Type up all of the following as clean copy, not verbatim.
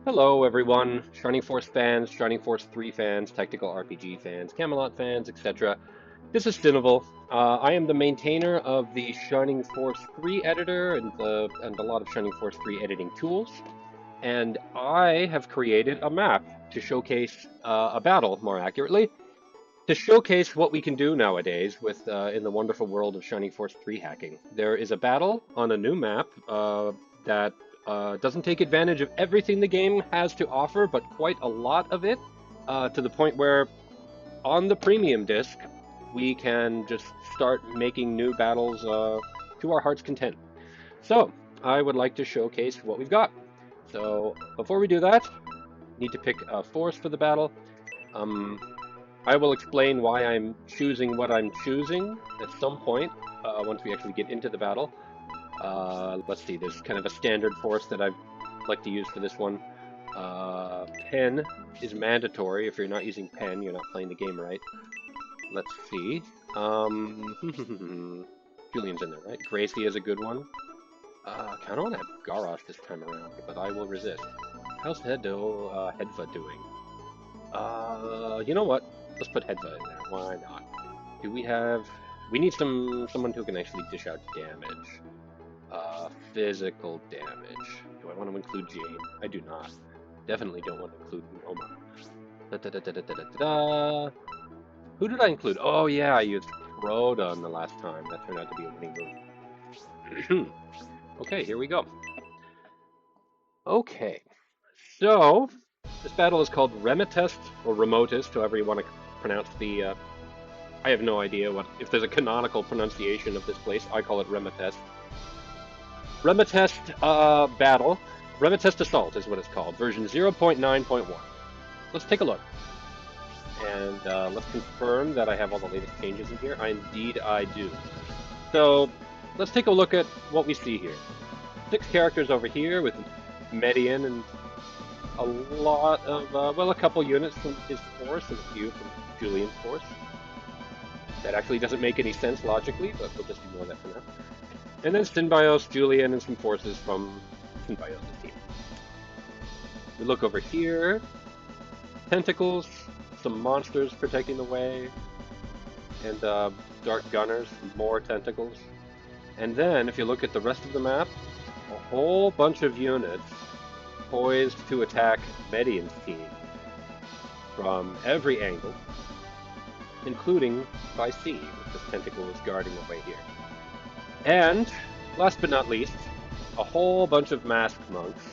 Hello, everyone. Shining Force fans, Shining Force 3 fans, Tactical RPG fans, Camelot fans, etc. This is Stinoval. I am the maintainer of the Shining Force 3 editor and a lot of Shining Force 3 editing tools. And I have created a map to showcase a battle, more accurately, to showcase what we can do nowadays with in the wonderful world of Shining Force 3 hacking. There is a battle on a new map that doesn't take advantage of everything the game has to offer, but quite a lot of it, to the point where on the premium disc, we can just start making new battles to our heart's content. So, I would like to showcase what we've got. So, before we do that, need to pick a force for the battle. Um, I will explain why I'm choosing what I'm choosing at some point once we actually get into the battle. Let's see, there's kind of a standard force that I like to use for this one. Pen is mandatory. If you're not using pen, you're not playing the game right. Let's see. Julian's in there, right? Gracie is a good one. I kind of want to have Garrosh this time around, but I will resist. How's Hedva doing? You know what? Let's put Hedva in there. Why not? Do we have... We need someone who can actually dish out damage. Physical damage. Do I want to include Jane? I do not. Definitely don't want to include Noma. Da, da, da, da, da, da, da, da. Who did I include? Oh yeah, I used Proton the last time. That turned out to be a winning move. Okay, here we go. Okay, so this battle is called Remotest or Remotest, however you want to pronounce the. I have no idea what if there's a canonical pronunciation of this place. I call it Remotest. Remotest battle. Remotest Assault is what it's called, version 0.9.1. Let's take a look. And let's confirm that I have all the latest changes in here. Indeed, I do. So let's take a look at what we see here. 6 characters over here with Median and a lot of, well, a couple units from his force and a few from Julian's force. That actually doesn't make any sense logically, but we'll just ignore that for now. And then Synbios, Julian, and some forces from Synbios' team. We look over here. Tentacles, some monsters protecting the way, and Dark Gunners, more tentacles. And then, if you look at the rest of the map, a whole bunch of units poised to attack Median's team from every angle, including by sea, with this tentacle is guarding the way here. And, last but not least, a whole bunch of masked monks,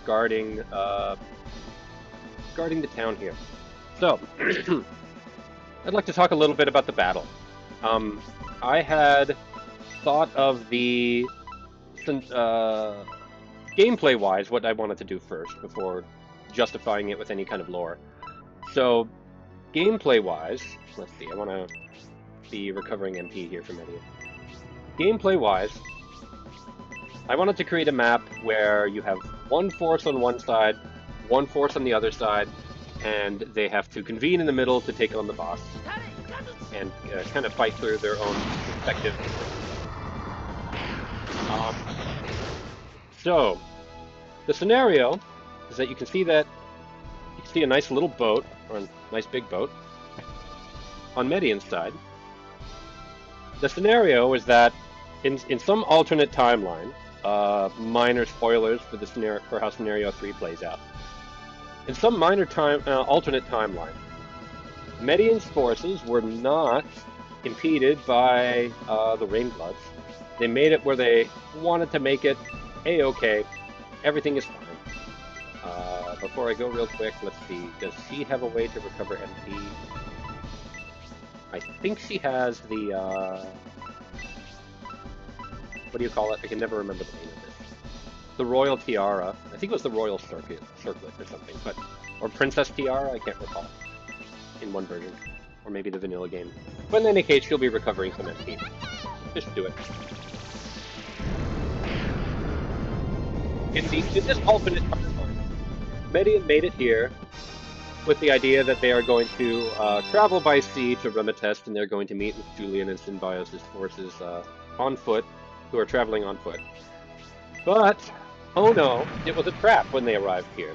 guarding the town here. So, I'd like to talk a little bit about the battle. I had thought of the gameplay-wise what I wanted to do first before justifying it with any kind of lore. So, gameplay-wise, let's see, I want to be recovering MP here from Idiot. Gameplay-wise, I wanted to create a map where you have one force on one side, one force on the other side, and they have to convene in the middle to take on the boss and kind of fight through their own respective. So, the scenario is that you can see a nice little boat, or a nice big boat, on Median's side. The scenario is that in some alternate timeline, minor spoilers for the scenario for how scenario 3 plays out. In some minor alternate timeline, Median's forces were not impeded by the Rainbloods. They made it where they wanted to make it. A-okay, everything is fine. Before I go real quick, let's see. Does she have a way to recover MP? I think she has the, what do you call it? I can never remember the name of this. The Royal Tiara. I think it was the Royal Circlet or something, or Princess Tiara, I can't recall. In one version. Or maybe the vanilla game. But in any case, she'll be recovering some MP. Just do it. In this alternate timeline, Median made it here with the idea that they are going to travel by sea to Remotest, and they're going to meet with Julian and Synbios' forces on foot, who are traveling on foot. But Oh no, it was a trap when they arrived here.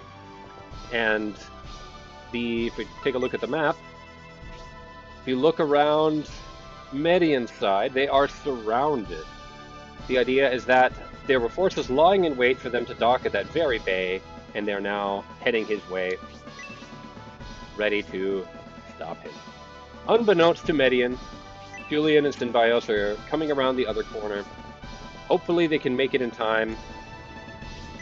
And if we take a look at the map, if you look around Median's side, they are surrounded. The idea is that there were forces lying in wait for them to dock at that very bay, and they're now heading his way, ready to stop him. Unbeknownst to Median, Julian and Synbios are coming around the other corner. Hopefully they can make it in time.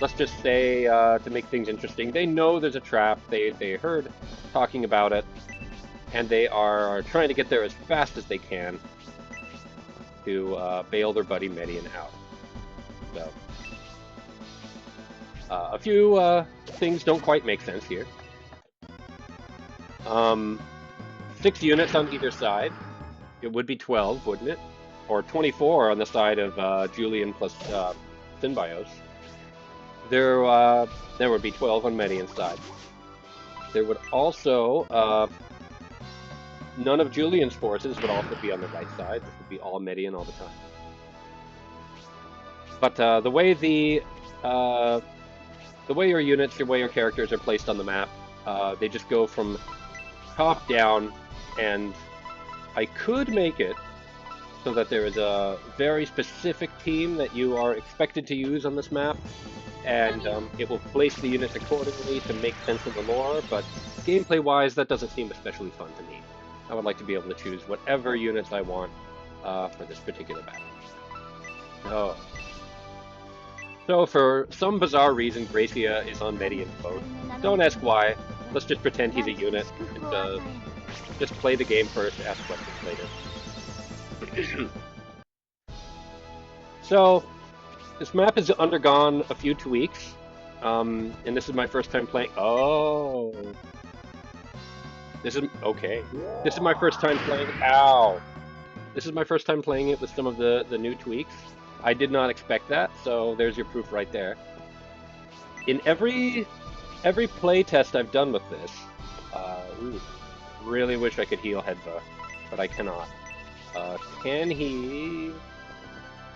Let's just say, to make things interesting, they know there's a trap. They heard talking about it, and they are trying to get there as fast as they can to bail their buddy Median out. So, a few things don't quite make sense here. 6 units on either side. It would be 12, wouldn't it? Or 24 on the side of Julian plus Synbios. There would be 12 on Median's side. There would also none of Julian's forces would also be on the right side. This would be all Median all the time. But the way your units, the way your characters are placed on the map, they just go from top down, and I could make it so that there is a very specific team that you are expected to use on this map, and it will place the units accordingly to make sense of the lore, but gameplay-wise, that doesn't seem especially fun to me. I would like to be able to choose whatever units I want for this particular battle. So for some bizarre reason, Gracia is on Median's boat. Don't ask why. Let's just pretend he's a unit. And, just play the game first, ask questions later. So, this map has undergone a few tweaks, and this is my first time playing. Oh, okay. This is my first time playing. Ow! This is my first time playing it with some of the new tweaks. I did not expect that, so there's your proof right there. In every play test I've done with this, really wish I could heal Hedva, but I cannot. Can he?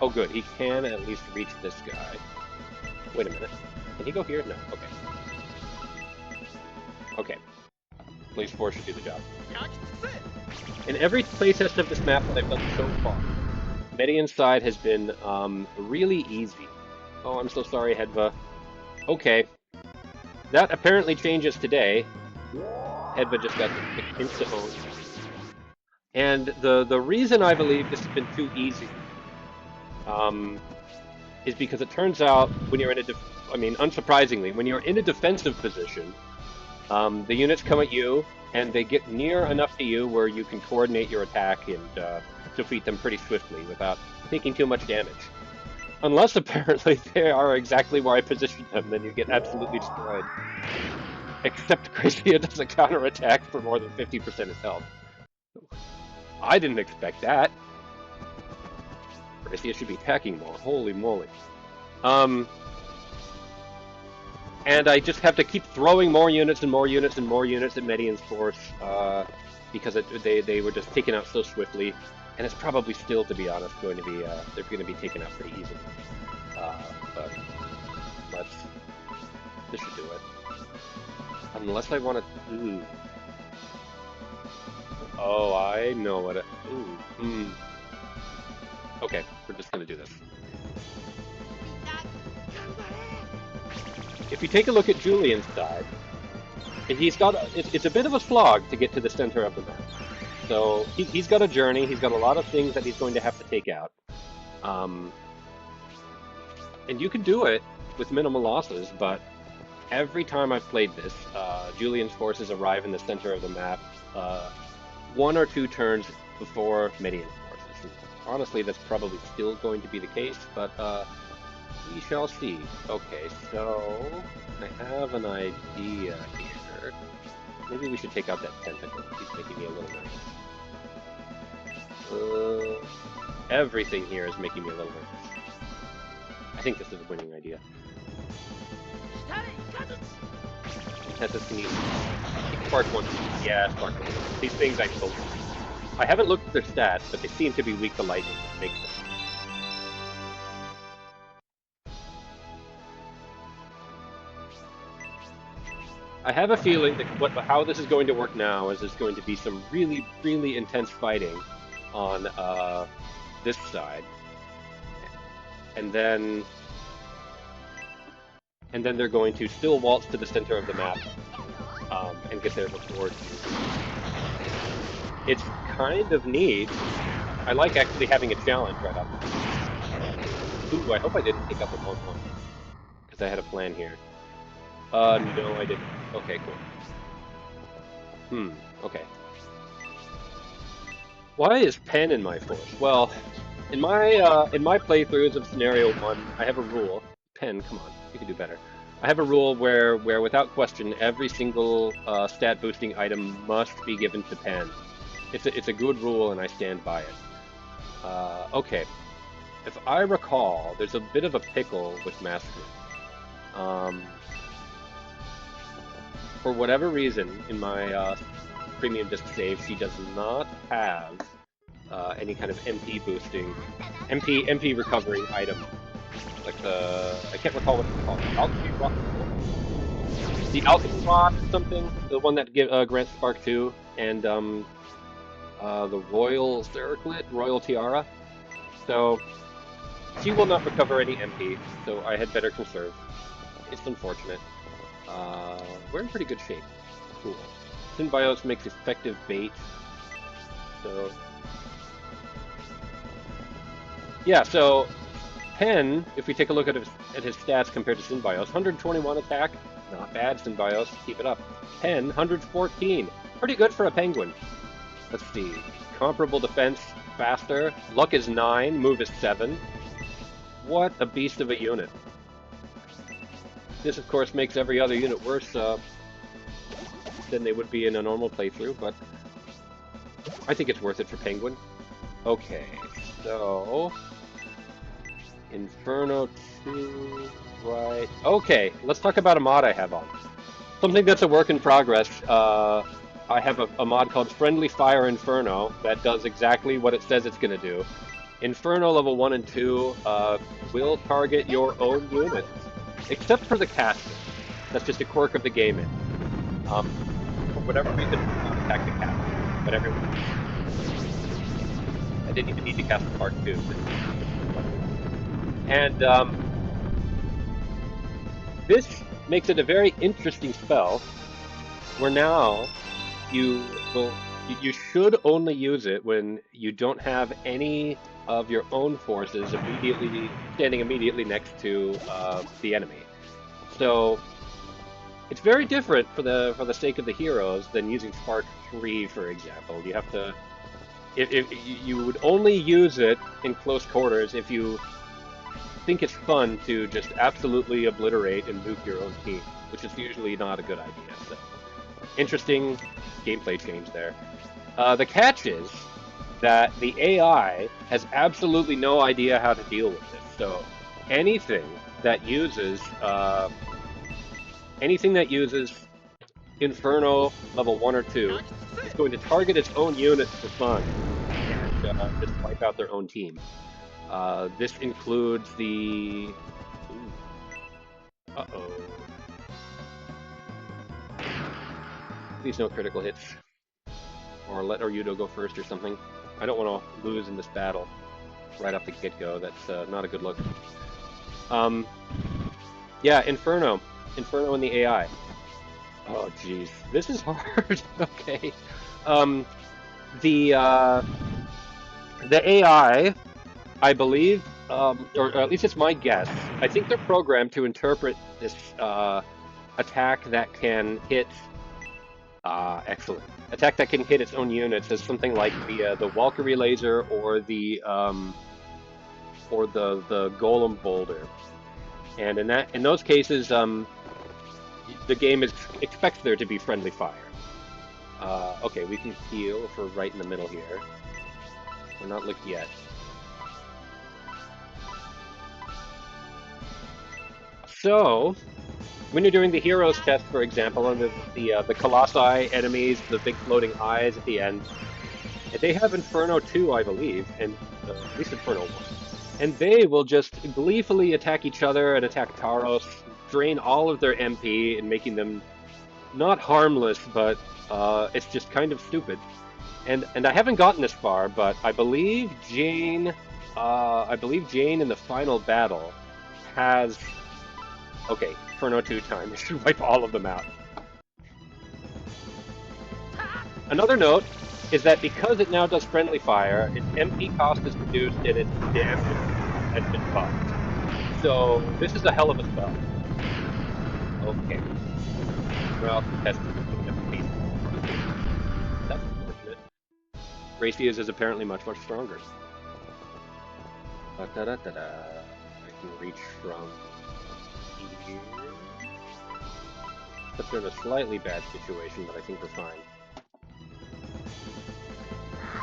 Oh, good. He can at least reach this guy. Wait a minute. Can he go here? No. Okay. Okay. Blaze 4 should do the job. In every playtest of this map that I've done so far, Median's side has been really easy. Oh, I'm so sorry, Hedva. Okay. That apparently changes today. Hedva just got insta-owned. And the reason I believe this has been too easy is because it turns out when you're in unsurprisingly, when you're in a defensive position, the units come at you, and they get near enough to you where you can coordinate your attack and defeat them pretty swiftly without taking too much damage. Unless apparently they are exactly where I positioned them, then you get absolutely destroyed. Except Gracia doesn't counterattack for more than 50% of health. I didn't expect that. Gracia should be attacking more. Holy moly. And I just have to keep throwing more units and more units and more units at Median's force because they were just taken out so swiftly, and it's probably still, to be honest, they're going to be taken out pretty easily. But this should do it. Unless I want to. Ooh. Oh, I know what it. Ooh. Okay, we're just going to do this. If you take a look at Julian's side, it's a bit of a slog to get to the center of the map. So he's got a journey. He's got a lot of things that he's going to have to take out. And you can do it with minimal losses, but every time I've played this, Julian's forces arrive in the center of the map 1 or 2 turns before Median's forces. And honestly, that's probably still going to be the case, but we shall see. Okay, so I have an idea here. Maybe we should take out that tentacle. He's making me a little nervous. Everything here is making me a little nervous. I think this is a winning idea. Spark 1. Yeah, Spark 1. These things I told you. I haven't looked at their stats, but they seem to be weak to lightning. That makes sense. I have a feeling that how this is going to work now is there's going to be some really, really intense fighting on this side, and then they're going to still waltz to the center of the map and get there before you. It's kind of neat. I like actually having a challenge right up. Ooh, I hope I didn't pick up a 1-1 because I had a plan here. No, I didn't. Okay, cool. Okay. Why is pen in my force? Well, in my playthroughs of scenario 1, I have a rule. Pen, come on, you can do better. I have a rule where without question, every single stat boosting item must be given to pen. It's a good rule, and I stand by it. Okay, if I recall, there's a bit of a pickle with Master. For whatever reason, in my premium disc save, she does not have any kind of MP boosting, MP recovering item. Like I can't recall what it's called. Alchemy Rock? The Alchemy Rock or something? The one that grants Spark 2, and the Royal Circlet, Royal Tiara. So she will not recover any MP, so I had better conserve. It's unfortunate. We're in pretty good shape. Cool. Synbios makes effective bait. So yeah, so Pen, if we take a look at his stats compared to Synbios, 121 attack, not bad, Synbios, keep it up. Pen, 114, pretty good for a penguin. Let's see, comparable defense, faster, luck is 9, move is 7. What a beast of a unit. This, of course, makes every other unit worse than they would be in a normal playthrough, but I think it's worth it for penguin. Okay, so Inferno 2, right. Okay, let's talk about a mod I have on. Something that's a work in progress. I have a mod called Friendly Fire Inferno that does exactly what it says it's going to do. Inferno level 1 and 2 will target your own units, except for the caster. That's just a quirk of the game. For whatever reason, attack the caster, but everyone. I didn't even need to cast the part 2. And this makes it a very interesting spell, where now you should only use it when you don't have any of your own forces standing immediately next to the enemy. So it's very different for the sake of the heroes than using Spark 3, for example. You have to if you would only use it in close quarters if you think it's fun to just absolutely obliterate and nuke your own team, which is usually not a good idea. So, interesting gameplay change there. The catch is that the AI has absolutely no idea how to deal with this. So anything that uses Inferno level 1 or 2 is going to target its own units for fun and just wipe out their own team. This includes the... Uh-oh. Please no critical hits. Or let Oryudo go first or something. I don't want to lose in this battle right off the get-go. That's not a good look. Yeah, Inferno. Inferno in the AI. Oh, jeez. This is hard. Okay. The AI, I believe, or at least it's my guess, I think they're programmed to interpret this attack that can hit... excellent. Attack that can hit its own units as something like the Valkyrie laser or the Golem boulder. And in those cases, the game expects there to be friendly fire. Okay, we can heal if we're right in the middle here. We're not licked yet. So, when you're doing the heroes test, for example, and the Colossi enemies, the big floating eyes at the end, they have Inferno 2, I believe, and at least Inferno 1. And they will just gleefully attack each other and attack Taros, drain all of their MP and making them not harmless, but it's just kind of stupid. And I haven't gotten this far, but I believe Jane in the final battle has okay, Inferno 2 time. It should wipe all of them out. Another note is that because it now does friendly fire, its MP cost is reduced and its damage has been buffed. So this is a hell of a spell. Okay. Well, contested. We're gonna have to face it. That's unfortunate. Gracie's is apparently much, much stronger. Da-da-da-da-da. I can reach from here. Puts her in a slightly bad situation, but I think we're fine.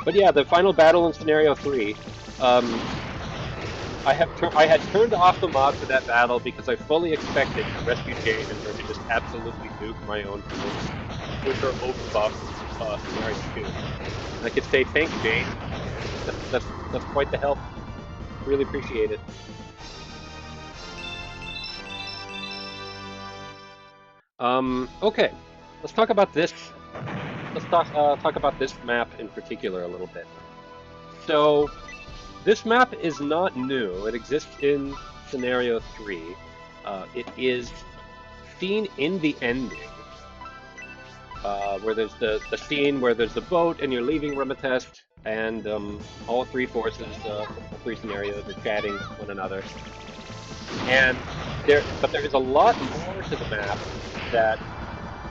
But yeah, the final battle in scenario 3. Um, I had turned off the mod for that battle because I fully expected to rescue Jane and her to just absolutely nuke my own force with her overbuffed scenario 2. And I could say thanks, Jane. That's quite the help. Really appreciate it. Okay, let's talk about this. Let's talk about this map in particular a little bit. So this map is not new. It exists in scenario 3. It is seen in the ending, where there's the scene where there's the boat and you're leaving Remotest, and all three forces, all three scenarios are chatting with one another. And but there is a lot more to the map that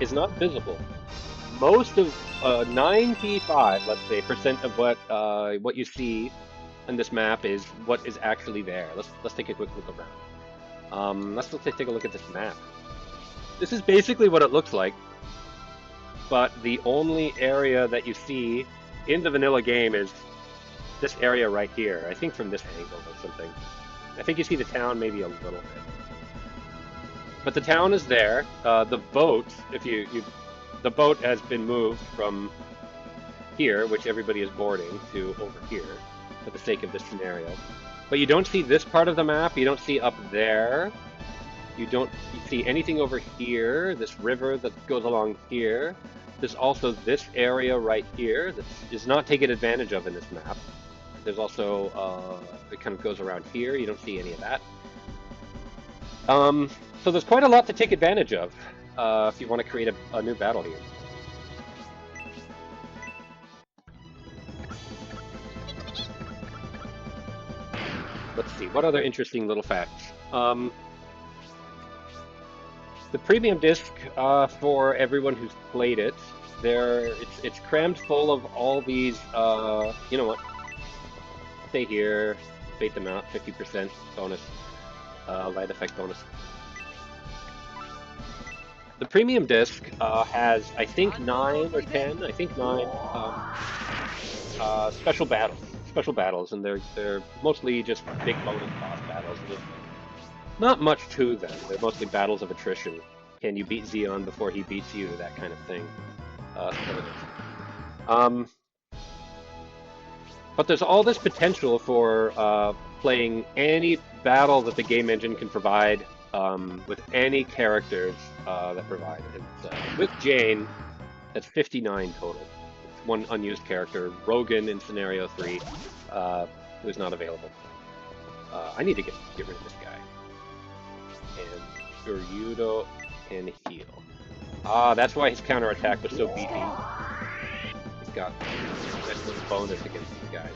is not visible. Most of 95, let's say, percent of what you see in this map is what is actually there. Let's take a quick look around. Let's take a look at this map. This is basically what it looks like, but the only area that you see in the vanilla game is this area right here. I think from this angle or something. I think you see the town maybe a little bit. But the town is there. The boat, if the boat has been moved from here, which everybody is boarding, to over here for the sake of this scenario. But you don't see this part of the map. You don't see up there. You don't see anything over here. This river that goes along here. There's also this area right here that is not taken advantage of in this map. There's also it kind of goes around here. You don't see any of that. So there's quite a lot to take advantage of if you want to create a new battle here. Let's see, what other interesting little facts? The premium disc, for everyone who's played it, it's crammed full of all these. You know what? Stay here, bait them out. 50% bonus, light effect bonus. The premium disc has, I think, 9 or 10. I think 9 special battles. Special battles, and they're mostly just big bonus boss battles. There's not much to them. They're mostly battles of attrition. Can you beat Xeon before he beats you? That kind of thing. Um, but there's all this potential for playing any battle that the game engine can provide with any characters that provide. And with Jane, that's 59 total. It's one unused character, Rogan in scenario 3, who's not available. I need to get rid of this guy. And Gyudo can heal. Ah, that's why his counterattack was so beefy. He's got a nice little bonus against these guys.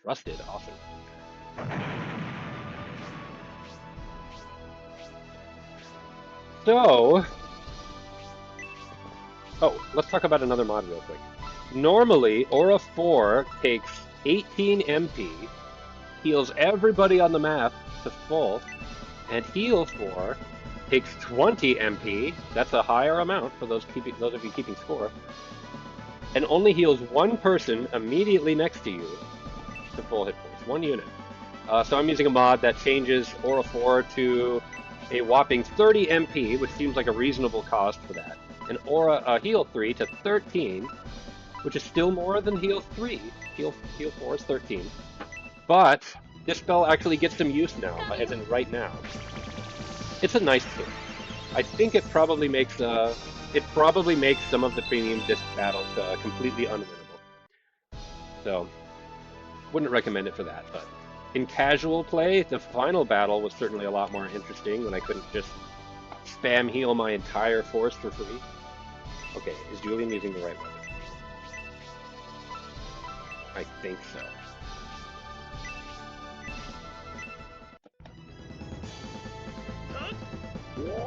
Trusted, awesome. So, let's talk about another mod real quick. Normally, Aura 4 takes 18 MP, heals everybody on the map to full, and Heal 4 takes 20 MP. That's a higher amount for those of you keeping score, and only heals one person immediately next to you to full hit points, one unit. So I'm using a mod that changes Aura 4 to a whopping 30 MP, which seems like a reasonable cost for that, and Aura Heal 3 to 13, which is still more than Heal 3. Heal 4 is 13. But this spell actually gets some use now, as in right now. It's a nice thing. I think it probably makes some of the premium disc battles completely unwinnable. So wouldn't recommend it for that. But in casual play, the final battle was certainly a lot more interesting when I couldn't just spam heal my entire force for free. Okay, is Julian using the right weapon? I think so.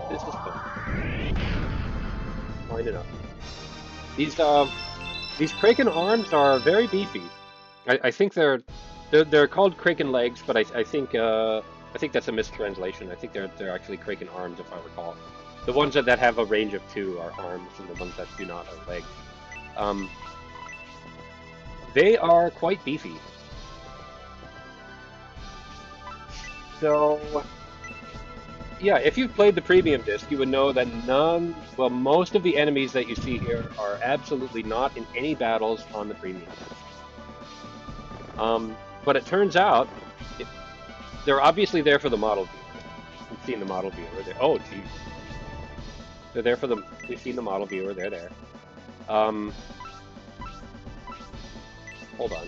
This is fun. Fine enough. These Kraken arms are very beefy. I think they're called Kraken legs, but I think that's a mistranslation. I think they're actually Kraken arms, if I recall. The ones that have a range of 2 are arms, and the ones that do not are legs. Um, they are quite beefy. So yeah, if you've played the premium disc, you would know that well, most of the enemies that you see here are absolutely not in any battles on the premium disc. But it turns out it, they're obviously there for the model viewer. We've seen the model viewer. Oh, geez. They're there for the. We've seen the model viewer. They're there. Um, hold on.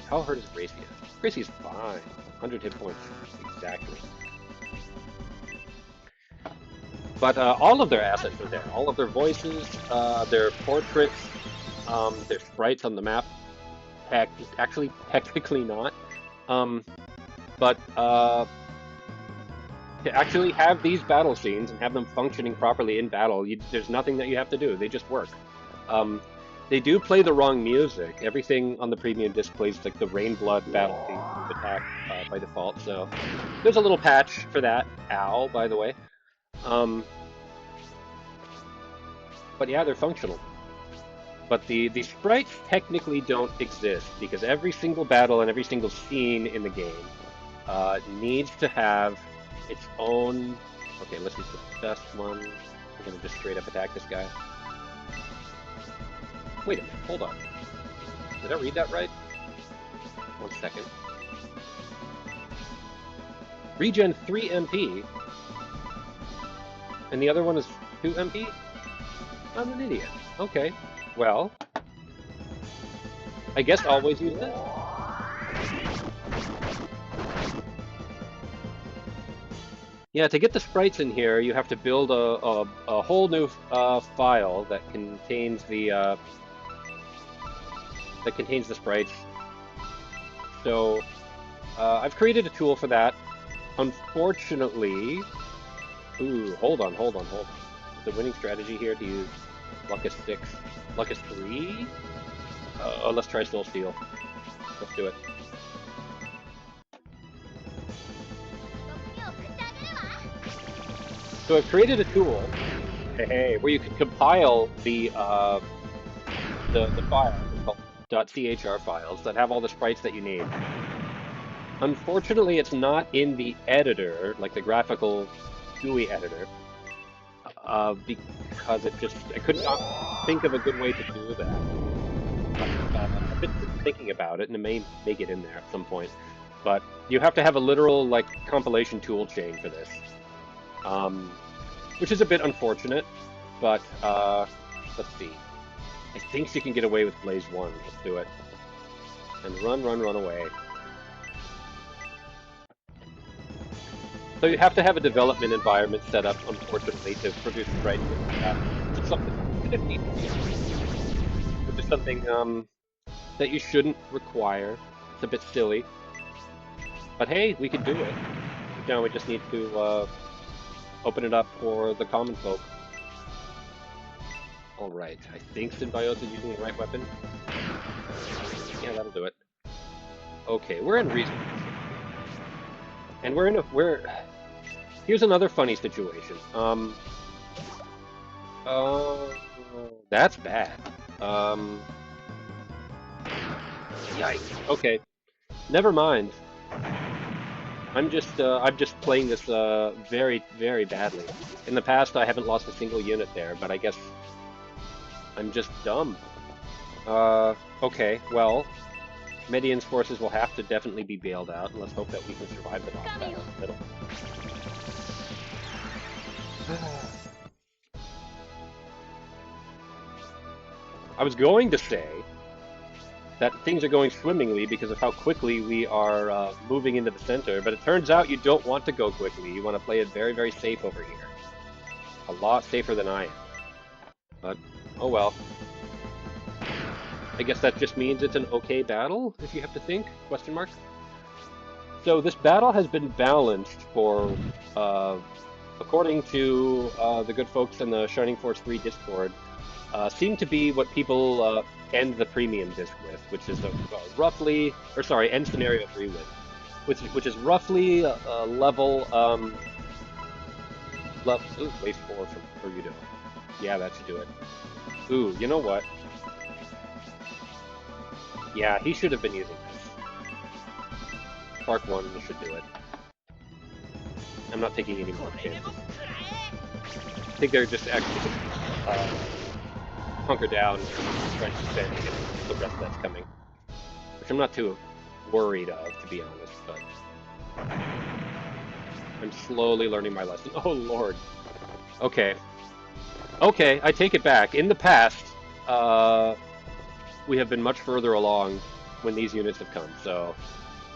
How hurt is Gracie? Gracie's fine. 100 hit points exactly. But all of their assets are there. All of their voices, their portraits, their sprites on the map. Actually, technically not. Um, but to actually have these battle scenes and have them functioning properly in battle, there's nothing that you have to do. They just work. Um, they do play the wrong music. Everything on the premium disc plays like the Rainblood battle theme group attack by default. So there's a little patch for that. Ow, by the way. Um, but yeah, they're functional. But the sprites technically don't exist because every single battle and every single scene in the game needs to have its own. Okay, let's use the best one. We're gonna just straight up attack this guy. Wait a minute, hold on. Did I read that right? 1 second. Regen 3 MP, and the other one is 2 MP? I'm an idiot. Okay, well, I guess always use this. Yeah, to get the sprites in here, you have to build a whole new file that contains the sprites. So I've created a tool for that. Unfortunately, ooh, hold on. Is the winning strategy here to use Luckus 6, Luckus 3? Let's try Soul Steel. Let's do it. So I've created a tool, where you can compile the file called .chr files that have all the sprites that you need. Unfortunately, it's not in the editor, like the graphical GUI editor, because I could not think of a good way to do that. I've been thinking about it, and it may make it in there at some point. But you have to have a literal like compilation tool chain for this, which is a bit unfortunate. But let's see. I think you can get away with Blaze 1. Let's do it. And run away. So you have to have a development environment set up, unfortunately, to produce sprites. Which is something which is something that you shouldn't require. It's a bit silly. But hey, we could do it. Now we just need to open it up for the common folk. Alright, I think Symbiote is using the right weapon. Yeah, that'll do it. Okay, we're in reason. And here's another funny situation. That's bad. Yikes. Okay. Never mind. I'm just playing this very, very badly. In the past, I haven't lost a single unit there, but I guess I'm just dumb. Okay, well, Median's forces will have to definitely be bailed out, and let's hope that we can survive the boss battle in the middle. I was going to say that things are going swimmingly because of how quickly we are moving into the center, but it turns out you don't want to go quickly. You want to play it very, very safe over here. A lot safer than I am. But, oh well. I guess that just means it's an okay battle, if you have to think, question mark. So this battle has been balanced for, according to the good folks in the Shining Force 3 Discord, seem to be what people end the premium disc with, which is roughly, or sorry, end scenario 3 with, which is roughly a level, ooh, wave 4 for you to, yeah, that should do it. Ooh, you know what? Yeah, he should have been using this. Spark 1 should do it. I'm not taking any more chances. I think they're just actually hunker down, trying to defend against the rest that's coming. Which I'm not too worried of, to be honest, but I'm slowly learning my lesson. Oh, Lord. Okay. Okay, I take it back. In the past, we have been much further along when these units have come, so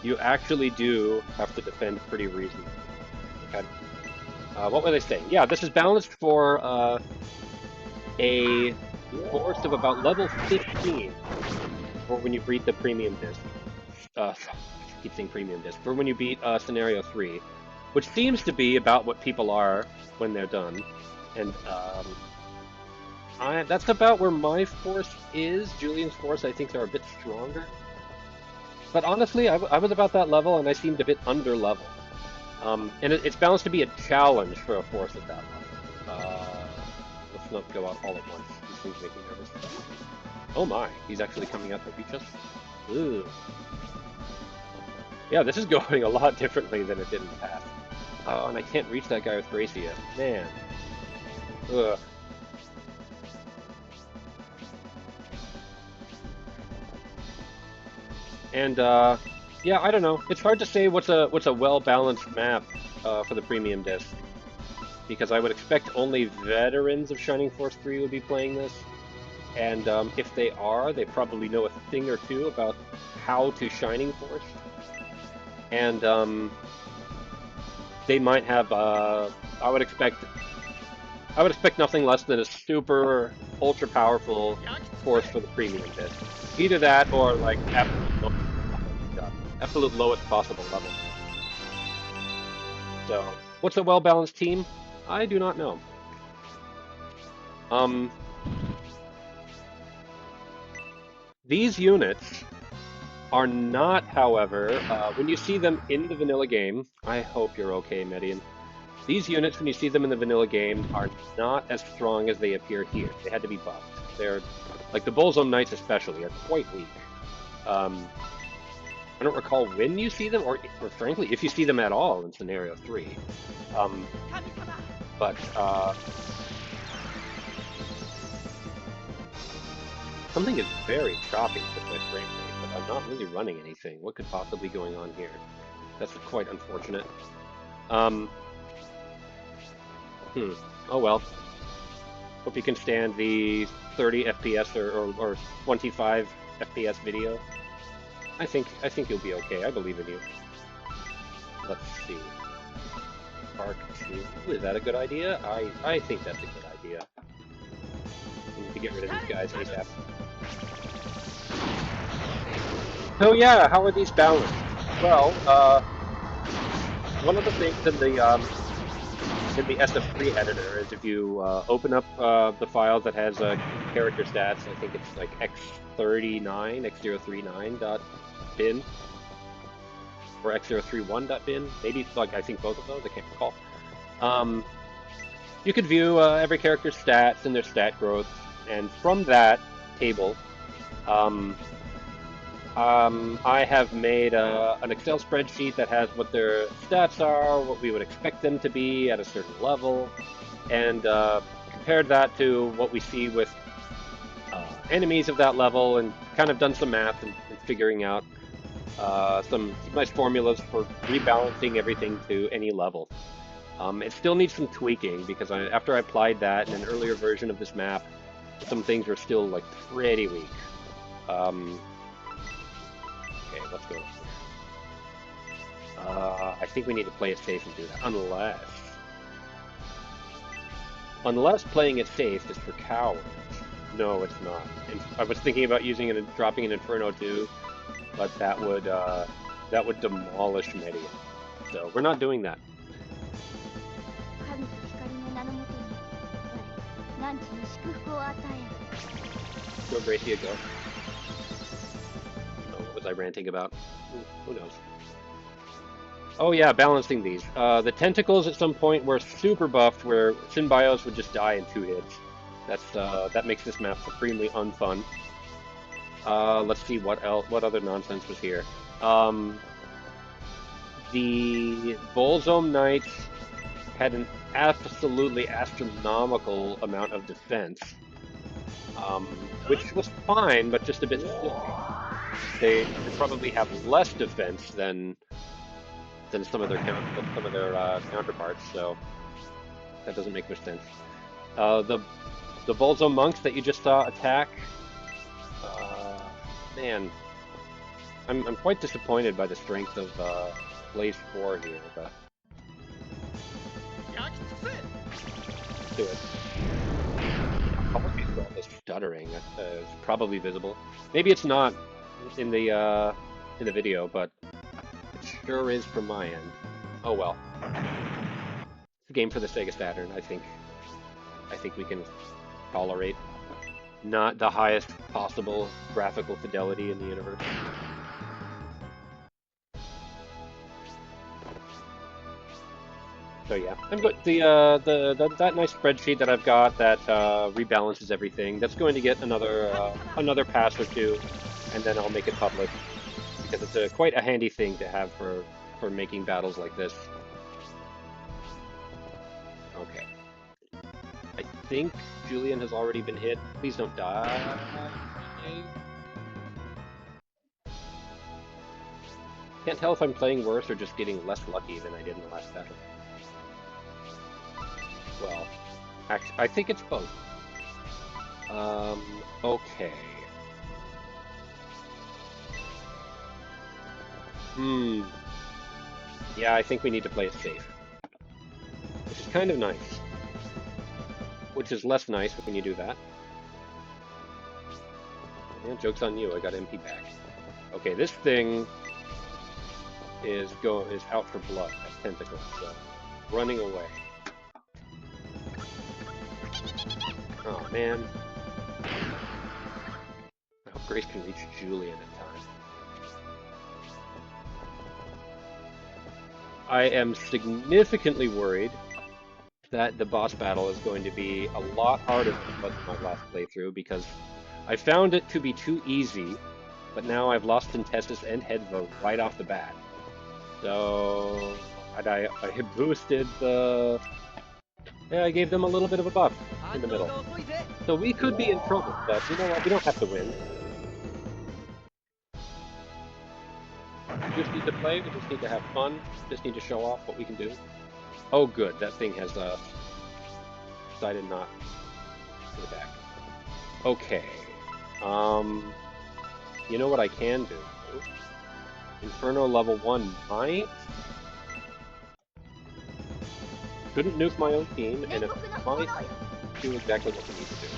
you actually do have to defend pretty reasonably. Okay. What were they saying? Yeah, this is balanced for a force of about level 15 for when you beat the premium disc. I keep saying premium disc. For when you beat Scenario 3, which seems to be about what people are when they're done. And that's about where my force is. Julian's force, I think, are a bit stronger. But honestly, I was about that level, and I seemed a bit under level. And it's balanced to be a challenge for a force at that level. Let's not go out all at once. These things make me nervous. Oh my, he's actually coming out to reach us? Ooh. Yeah, this is going a lot differently than it did in the past. Oh, and I can't reach that guy with Gracia. Man. Ugh. And yeah, I don't know. It's hard to say what's a well-balanced map for the premium disc, because I would expect only veterans of Shining Force 3 would be playing this, and if they are, they probably know a thing or two about how to Shining Force, and they might have. I would expect nothing less than a super ultra powerful force for the premium disc. Either that or like absolute lowest possible level. So, what's a well-balanced team? I do not know. These units are not, however, when you see them in the vanilla game, I hope you're okay, Median. These units, when you see them in the vanilla game, are not as strong as they appear here. They had to be buffed. They're, like the Bullzone Knights especially, are quite weak. I don't recall when you see them, or frankly, if you see them at all in Scenario 3. But something is very choppy with my frame rate, but I'm not really running anything. What could possibly be going on here? That's quite unfortunate. Oh well. Hope you can stand the 30 FPS or 25 FPS video. I think you'll be okay. I believe in you. Let's see. Park 2. Is that a good idea? I think that's a good idea. We need to get rid of these guys ASAP. So yeah, how are these balanced? Well, one of the things in the SF3 editor is if you open up the files that has character stats, I think it's like x39, x039.bin, or x031.bin, maybe, like, I think both of those, I can't recall. You could view every character's stats and their stat growth, and from that table, I have made an Excel spreadsheet that has what their stats are, what we would expect them to be at a certain level, and compared that to what we see with enemies of that level, and kind of done some math and figuring out some nice formulas for rebalancing everything to any level. It still needs some tweaking because after I applied that in an earlier version of this map, some things are still like pretty weak. Okay, what's going on here? I think we need to play it safe and do that, unless playing it safe is for cowards. No, it's not. I was thinking about using it and dropping an Inferno too, but that would demolish Media. So we're not doing that. Go, Gracia, go. Oh, what was I ranting about? Who knows? Oh yeah, balancing these. The tentacles at some point were super buffed, where Synbios would just die in 2 hits. That makes this map supremely unfun. Let's see what else, what other nonsense was here. The Bolzome Knights had an absolutely astronomical amount of defense, which was fine, but just a bit silly. They probably have less defense than some of their counterparts, so that doesn't make much sense. The Bolzome monks that you just saw attack, man, I'm quite disappointed by the strength of Blaze 4 here, but let's do it. Apologies for all this stuttering. It's probably visible. Maybe it's not in the video, but it sure is from my end. Oh well. It's a game for the Sega Saturn. I think we can tolerate not the highest possible graphical fidelity in the universe. So yeah, I'm good. That nice spreadsheet that I've got that rebalances everything. That's going to get another pass or two, and then I'll make it public because it's quite a handy thing to have for making battles like this. Okay, I think Julian has already been hit. Please don't die. Can't tell if I'm playing worse or just getting less lucky than I did in the last battle. Well, actually, I think it's both. Okay. Yeah, I think we need to play it safe. Which is kind of nice. Which is less nice when you do that. Yeah, joke's on you, I got MP back. Okay, this thing is out for blood, has tentacles, so running away. Oh man. I hope Grace can reach Julian in time. I am significantly worried that the boss battle is going to be a lot harder than it was in my last playthrough because I found it to be too easy, but now I've lost Synthesis and Head Vote right off the bat. So I boosted the... Yeah, I gave them a little bit of a buff in the middle. So we could be in trouble, but you know what? We don't have to win. We just need to play, we just need to have fun, just need to show off what we can do. Oh good, that thing has decided not to attack. Okay. You know what I can do? Inferno level 1 might? Couldn't nuke my own team, and it might do exactly what we need to do.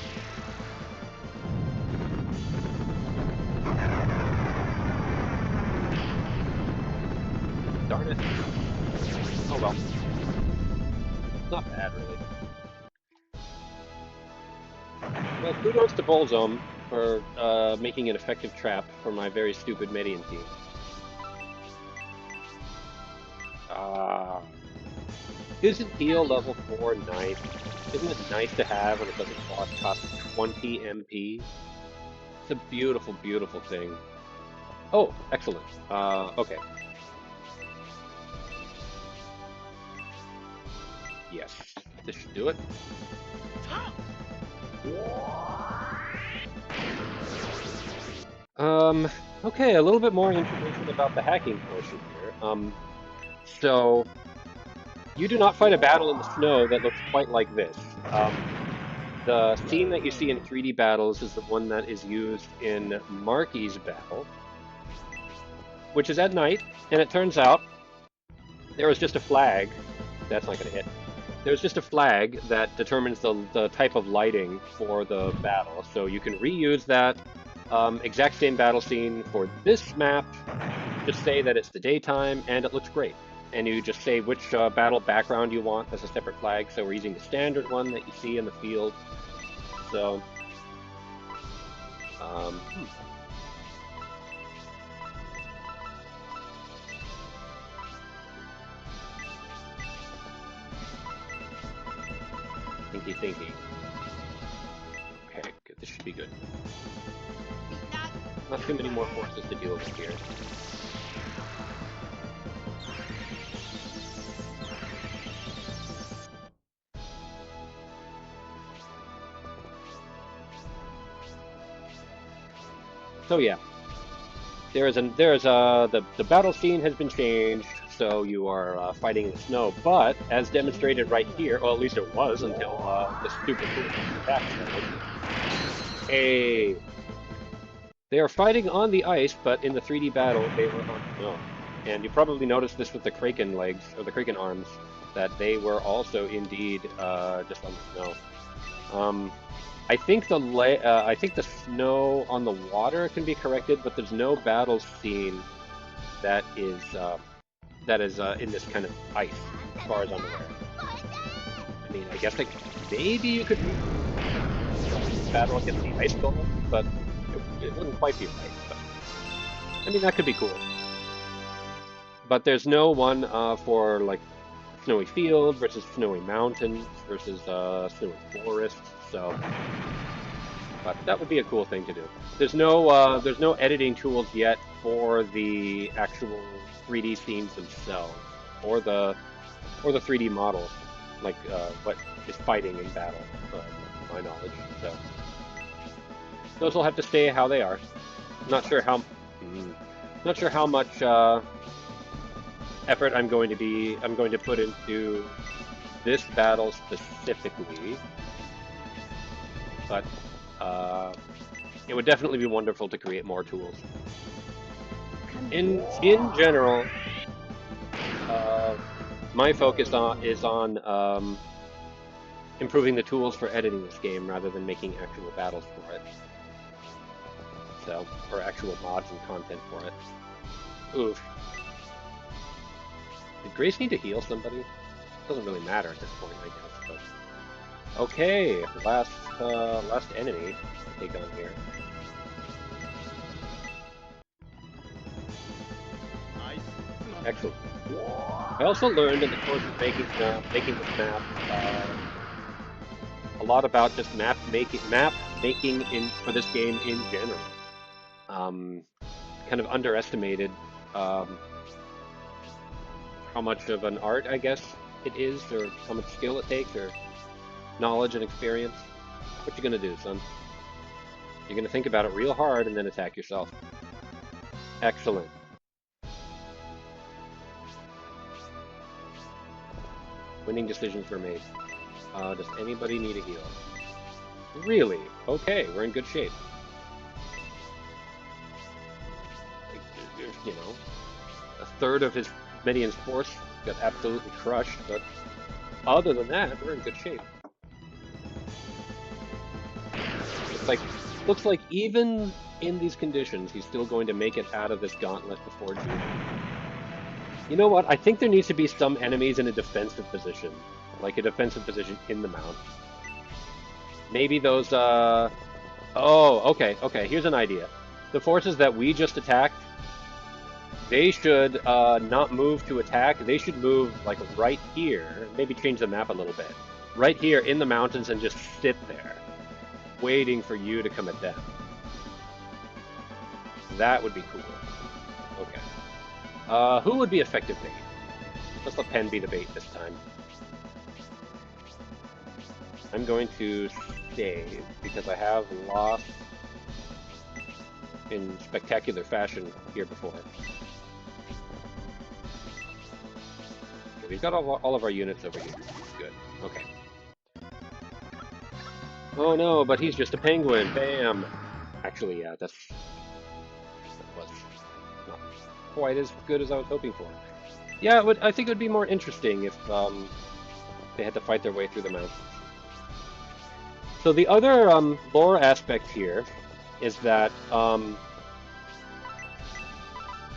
Darn it. Oh well. Not bad, really. Well, kudos to Bolzome for making an effective trap for my very stupid Median team. Isn't heal level 4 nice? Isn't it nice to have when it doesn't cost 20 MP? It's a beautiful, beautiful thing. Oh, excellent. Okay. Yes, this should do it. Okay, a little bit more information about the hacking portion here. So, you do not fight a battle in the snow that looks quite like this. The scene that you see in 3D battles is the one that is used in Marky's battle, which is at night, and it turns out there was just a flag. That's not going to hit. There's just a flag that determines the type of lighting for the battle, so you can reuse that exact same battle scene for this map. Just say that it's the daytime, and it looks great. And you just say which battle background you want as a separate flag. So we're using the standard one that you see in the field. So, um, hmm. Thinky thinky. Okay, good. This should be good. Not too many more forces to deal with here. So yeah, the battle scene has been changed, so you are fighting in the snow. But as demonstrated right here, or at least it was until the super cool attack started. They are fighting on the ice, but in the 3D battle, they were on snow. And you probably noticed this with the Kraken legs, or the Kraken arms, that they were also indeed just on the snow. I think I think the snow on the water can be corrected, but there's no battle scene that is in this kind of ice, as far as I'm aware. I mean, I guess maybe you could battle against the ice golem, but it wouldn't quite be right. But I mean, that could be cool. But there's no one for like snowy field versus snowy mountains versus snowy forests. So, but that would be a cool thing to do. There's no editing tools yet for the actual 3D scenes themselves, or the 3D models, like what is fighting in battle, to my knowledge. So those will have to stay how they are. Not sure how. Not sure how much effort I'm going to put into this battle specifically, but it would definitely be wonderful to create more tools. In general, my focus is on improving the tools for editing this game rather than making actual battles for it. So, or actual mods and content for it. Oof. Did Grace need to heal somebody? Doesn't really matter at this point, I guess. But okay, last enemy to take on here. Excellent. I also learned in the course of making this map a lot about just map making for this game in general. Kind of underestimated how much of an art, I guess, it is, or how much skill it takes, or knowledge and experience. What you gonna do, son? You're gonna think about it real hard and then attack yourself. Excellent. Winning decisions were made. Does anybody need a heal? Really? Okay, we're in good shape. You know, a third of his minion's force got absolutely crushed, but other than that, we're in good shape. Looks like even in these conditions, he's still going to make it out of this gauntlet before June. You know what? I think there needs to be some enemies in a defensive position, like a defensive position in the mount. Maybe those, oh, okay, here's an idea. The forces that we just attacked, they should not move to attack. They should move, like, right here. Maybe change the map a little bit. Right here in the mountains and just sit there, waiting for you to come at them. That would be cool. Okay. Who would be effective bait? Let's let Pen be the bait this time. I'm going to save, because I have lost in spectacular fashion here before. Okay, we've got all of our units over here. Good. Okay. Oh no, but he's just a penguin. Bam. Actually, yeah, that was not quite as good as I was hoping for. Yeah, I think it would be more interesting if they had to fight their way through the mountains. So the other lore aspect here is that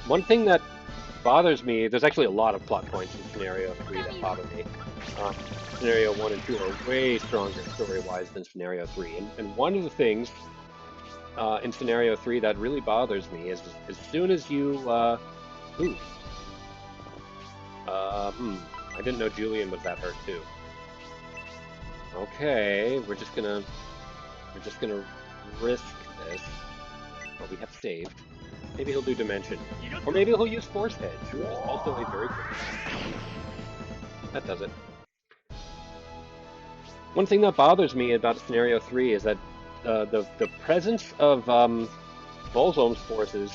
one thing that bothers me, there's actually a lot of plot points in Scenario 3 that bother me. Um, Scenario 1 and 2 are way stronger story-wise than Scenario 3. And one of the things in Scenario 3 that really bothers me is as soon as you... ooh, I didn't know Julian was that hurt too. Okay, we're just gonna risk this. Oh, we have saved. Maybe he'll do Dimension. Or maybe he'll use Force Edge, which is also a very good... That does it. One thing that bothers me about Scenario 3 is that the presence of Volzome's forces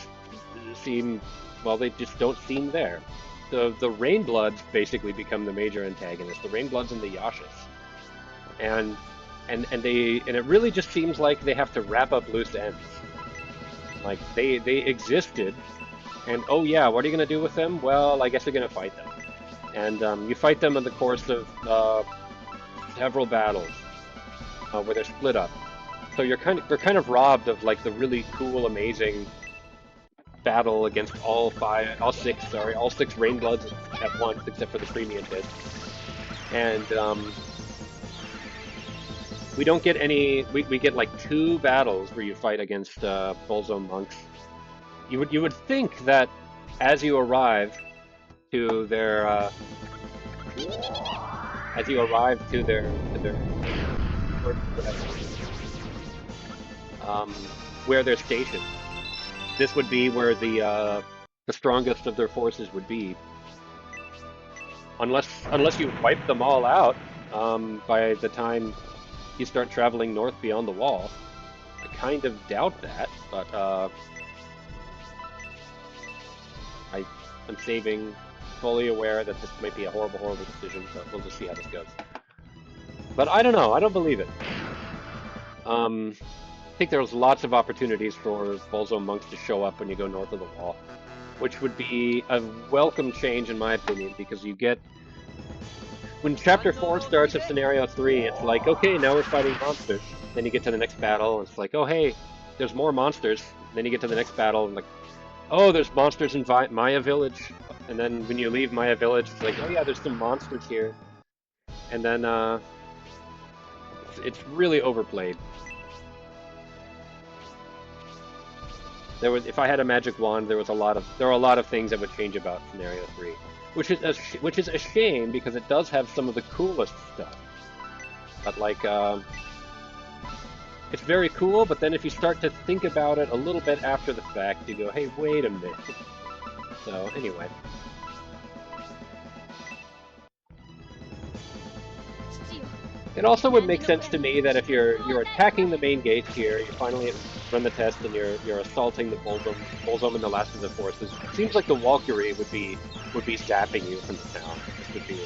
seem, well, they just don't seem there. The Rainbloods basically become the major antagonists, the Rainbloods and the Yashas. And and it really just seems like they have to wrap up loose ends. Like they existed, and oh yeah, what are you gonna do with them? Well, I guess you're gonna fight them, and you fight them in the course of several battles where they're split up. So you're kind of robbed of like the really cool, amazing battle against all six Rainbloods at once, except for the premium disc. And we don't get any. We get like two battles where you fight against Bolzo monks. You would think that as you arrive to their um, where they're stationed, this would be where the strongest of their forces would be. Unless you wipe them all out by the time you start traveling north beyond the wall. I kind of doubt that, but I am saving, fully aware that this might be a horrible, horrible decision, but we'll just see how this goes. But I don't know. I don't believe it. I think there's lots of opportunities for Bolzo monks to show up when you go north of the wall, which would be a welcome change in my opinion, because you get when Chapter 4 starts of Scenario 3, it's like, okay, now we're fighting monsters. Then you get to the next battle, and it's like, oh, hey, there's more monsters. Then you get to the next battle, and like, oh, there's monsters in Maya Village. And then when you leave Maya Village, it's like, oh yeah, there's some monsters here. And then it's really overplayed. If I had a magic wand, there are a lot of things that would change about Scenario 3, which is a shame because it does have some of the coolest stuff. But like, it's very cool. But then if you start to think about it a little bit after the fact, you go, hey, wait a minute. So anyway. It also would make sense to me that if you're attacking the main gate here, you finally run the test and you're assaulting the Bolzom and the last of the forces. It seems like the Valkyrie would be zapping you from the town. This would be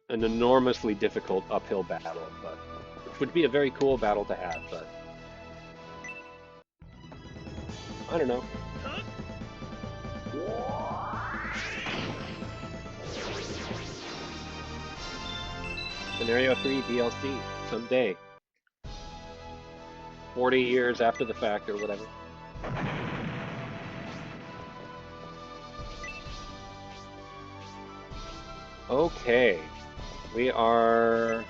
an enormously difficult uphill battle, but which would be a very cool battle to have. But I don't know. Scenario 3 DLC someday. 40 years after the fact or whatever. Okay. We are...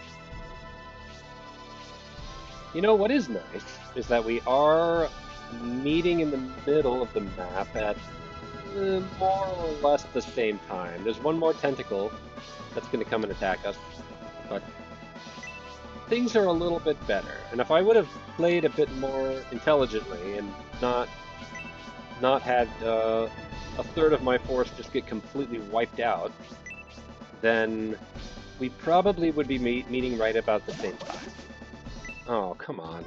You know, what is nice is that we are meeting in the middle of the map at more or less the same time. There's one more tentacle that's going to come and attack us, but things are a little bit better. And if I would have played a bit more intelligently and not had a third of my force just get completely wiped out, then we probably would be meeting right about the same time. Oh, come on.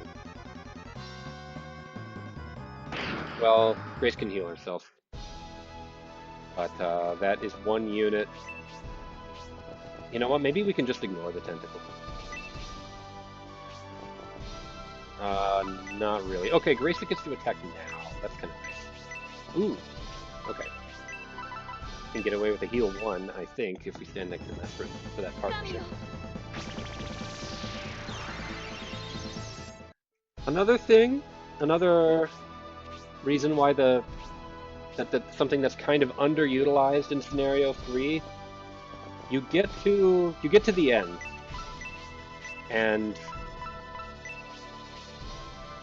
Well, Grace can heal herself. But that is one unit. You know what? Maybe we can just ignore the tentacle. Not really. Okay, Grace gets to attack now. That's kind of nice. Ooh, okay. Can get away with a heal 1, I think, if we stand next to Master for that partnership. Another thing, another reason why that something that's kind of underutilized in scenario 3, you get to the end, and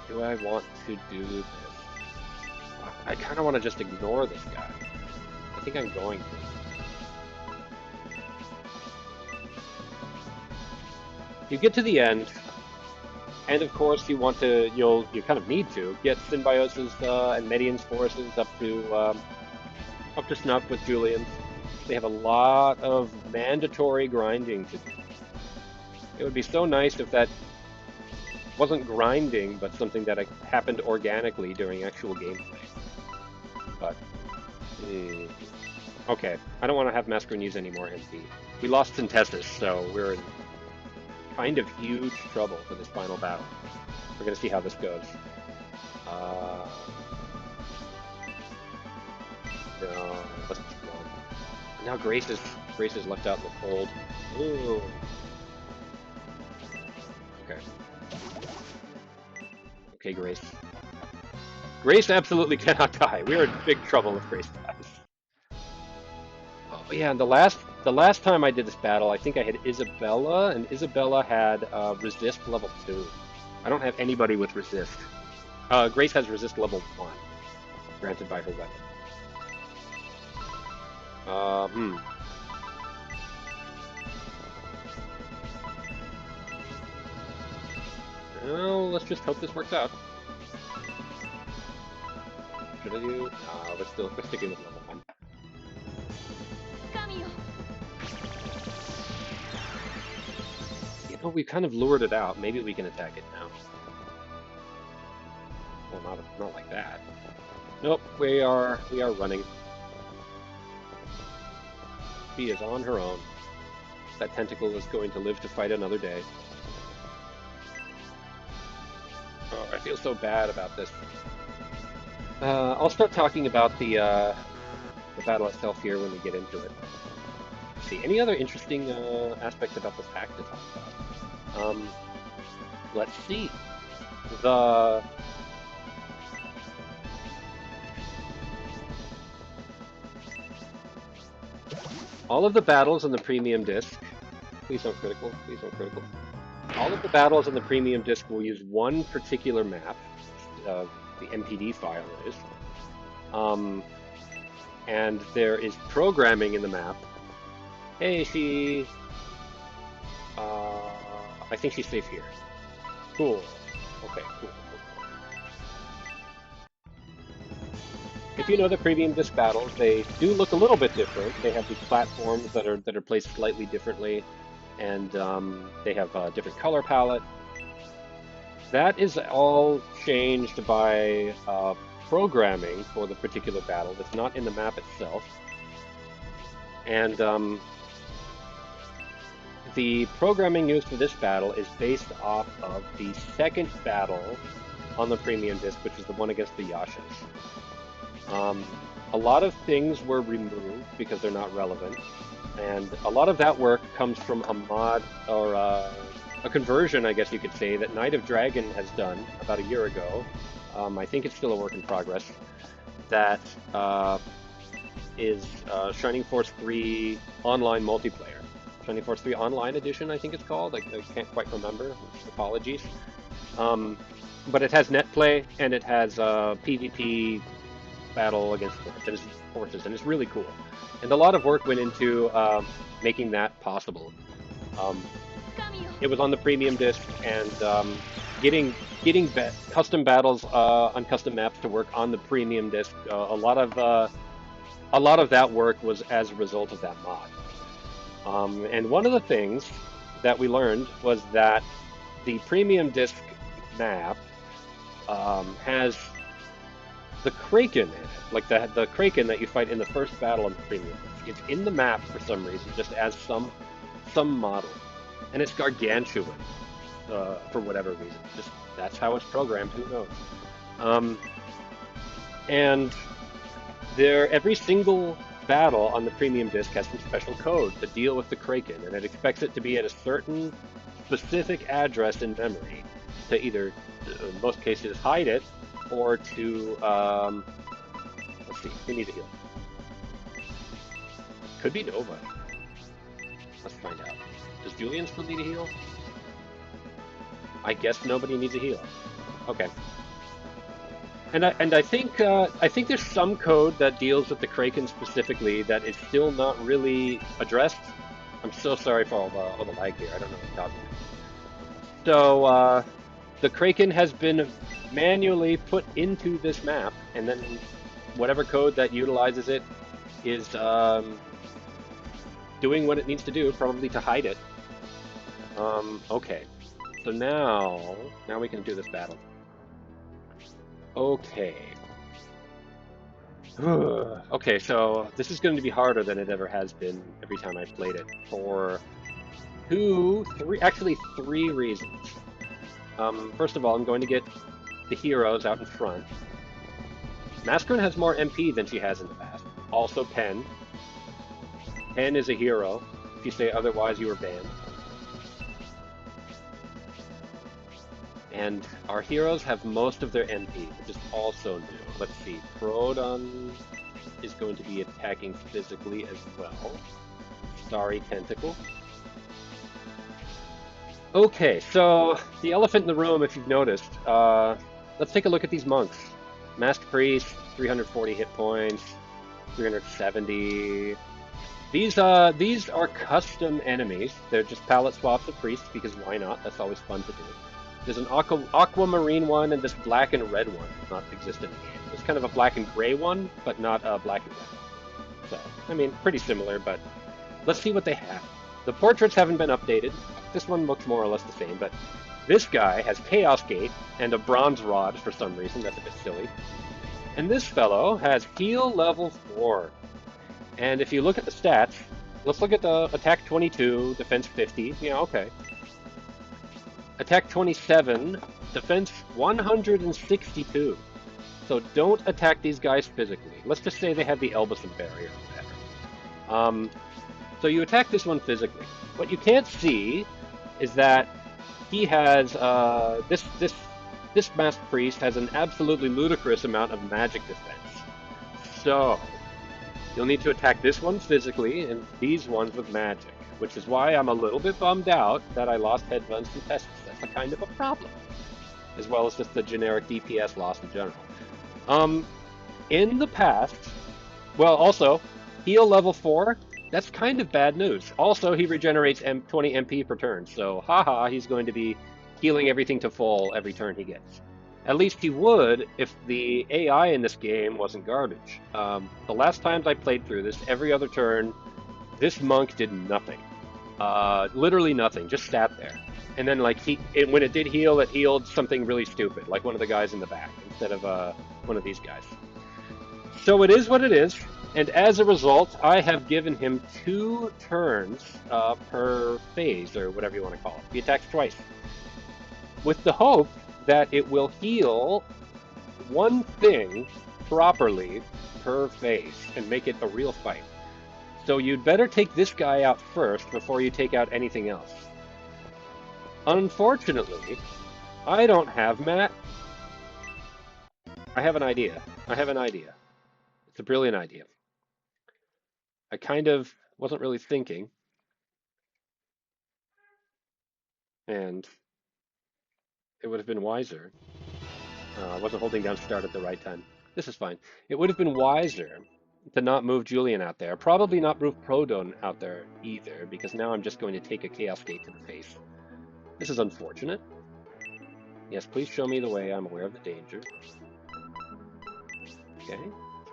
do I want to do this? I kind of want to just ignore this guy. I think I'm going to. You get to the end, and of course you want to, you kind of need to get Symbiosis and Median's forces up to snuff with Julian's. They have a lot of mandatory grinding to do. It would be so nice if that wasn't grinding, but something that happened organically during actual gameplay. But, okay. I don't want to have Masquerade use any more MP. We lost Synthesis, so we're in kind of huge trouble for this final battle. We're going to see how this goes. No, let's just run. Now Grace is left out in the cold. Ooh. Okay. Okay, Grace. Grace absolutely cannot die. We are in big trouble if Grace dies. Oh yeah, and the last time I did this battle, I think I had Isabella, and Isabella had resist level 2. I don't have anybody with resist. Grace has resist level 1, granted by her weapon. Well, let's just hope this works out. Should I do? We're sticking with level 1. You know, we kind of lured it out. Maybe we can attack it now. Well, not like that. Nope, we are running. She is on her own. That tentacle is going to live to fight another day. Oh, I feel so bad about this. I'll start talking about the battle itself here when we get into it. Let's see, any other interesting aspects about this hack to talk about? Let's see. All of the battles on the premium disc. Please don't critical. Please don't critical. All of the battles on the premium disc will use one particular map, the MPD file is. And there is programming in the map. Hey, I think she's safe here. Cool. Okay, cool. If you know the premium disc battles, they do look a little bit different. They have these platforms that are placed slightly differently, and they have a different color palette. That is all changed by programming for the particular battle that's not in the map itself. And the programming used for this battle is based off of the second battle on the premium disc, which is the one against the Yashas. A lot of things were removed because they're not relevant, and a lot of that work comes from a mod or a conversion, I guess you could say, that Night of Dragon has done about a year ago. I think it's still a work in progress. That is Shining Force 3 online multiplayer. Shining Force 3 Online Edition, I think it's called. I can't quite remember. Apologies. But it has net play, and it has PvP battle against forces, and it's really cool. And a lot of work went into making that possible. It was on the premium disc, and getting custom battles on custom maps to work on the premium disc. A lot of that work was as a result of that mod. And one of the things that we learned was that the premium disc map has the Kraken in it, like the Kraken that you fight in the first battle on the premium. It's in the map for some reason, just as some model, and it's gargantuan. for whatever reason. Just that's how it's programmed. Who knows? Um, and every single battle on the premium disc has some special code to deal with the Kraken, and it expects it to be at a certain specific address in memory to either, in most cases, hide it or to, let's see, we need to heal. Could be Nova. Let's find out. Does Julian still need a heal? I guess nobody needs a heal. Okay. And I think there's some code that deals with the Kraken specifically that is still not really addressed. I'm so sorry for all the lag here. I don't know what I'm talking about. So the Kraken has been manually put into this map, and then whatever code that utilizes it is doing what it needs to do, probably to hide it. Okay. So now we can do this battle. Okay. Okay, so this is going to be harder than it ever has been every time I've played it for three reasons. First of all, I'm going to get the heroes out in front. Mascarin has more MP than she has in the past. Also Pen. Pen is a hero. If you say otherwise, you are banned. And our heroes have most of their MP, which is also new. Let's see, Prodon is going to be attacking physically as well. Starry Tentacle. Okay, so the elephant in the room, if you've noticed, let's take a look at these monks. Masked Priest, 340 hit points, 370. These are custom enemies. They're just palette swaps of priests because why not? That's always fun to do. There's an aquamarine one and this black and red one does not exist in the game. There's kind of a black and gray one, but not a black and red. So, I mean, pretty similar, but let's see what they have. The portraits haven't been updated. This one looks more or less the same, but this guy has Chaos Gate and a bronze rod for some reason. That's a bit silly. And this fellow has heal level 4. And if you look at the stats, let's look at the attack 22, defense 50. Yeah, okay. Attack 27, defense 162. So don't attack these guys physically. Let's just say they have the Elbison barrier or whatever. So you attack this one physically. What you can't see is that he has this masked priest has an absolutely ludicrous amount of magic defense. So you'll need to attack this one physically and these ones with magic, which is why I'm a little bit bummed out that I lost Headbuns and Pests. That's a kind of a problem, as well as just the generic DPS loss in general. In the past, well, also, heal level 4, that's kind of bad news. Also, he regenerates 20 MP per turn, so haha, he's going to be healing everything to full every turn he gets. At least he would if the AI in this game wasn't garbage. The last times I played through this, every other turn, this monk did nothing. Literally nothing, just sat there. And then, like, when it did heal, it healed something really stupid, like one of the guys in the back, instead of one of these guys. So it is what it is, and as a result, I have given him 2 turns per phase, or whatever you want to call it. He attacks twice, with the hope that it will heal one thing properly per phase, and make it a real fight. So you'd better take this guy out first before you take out anything else. Unfortunately, I don't have Matt. I have an idea. It's a brilliant idea. I kind of wasn't really thinking. And it would have been wiser. I wasn't holding down start at the right time. This is fine. It would have been wiser to not move Julian out there. Probably not move Prodon out there either, because now I'm just going to take a Chaos Gate to the face. This is unfortunate. Yes, please show me the way. I'm aware of the danger. Okay.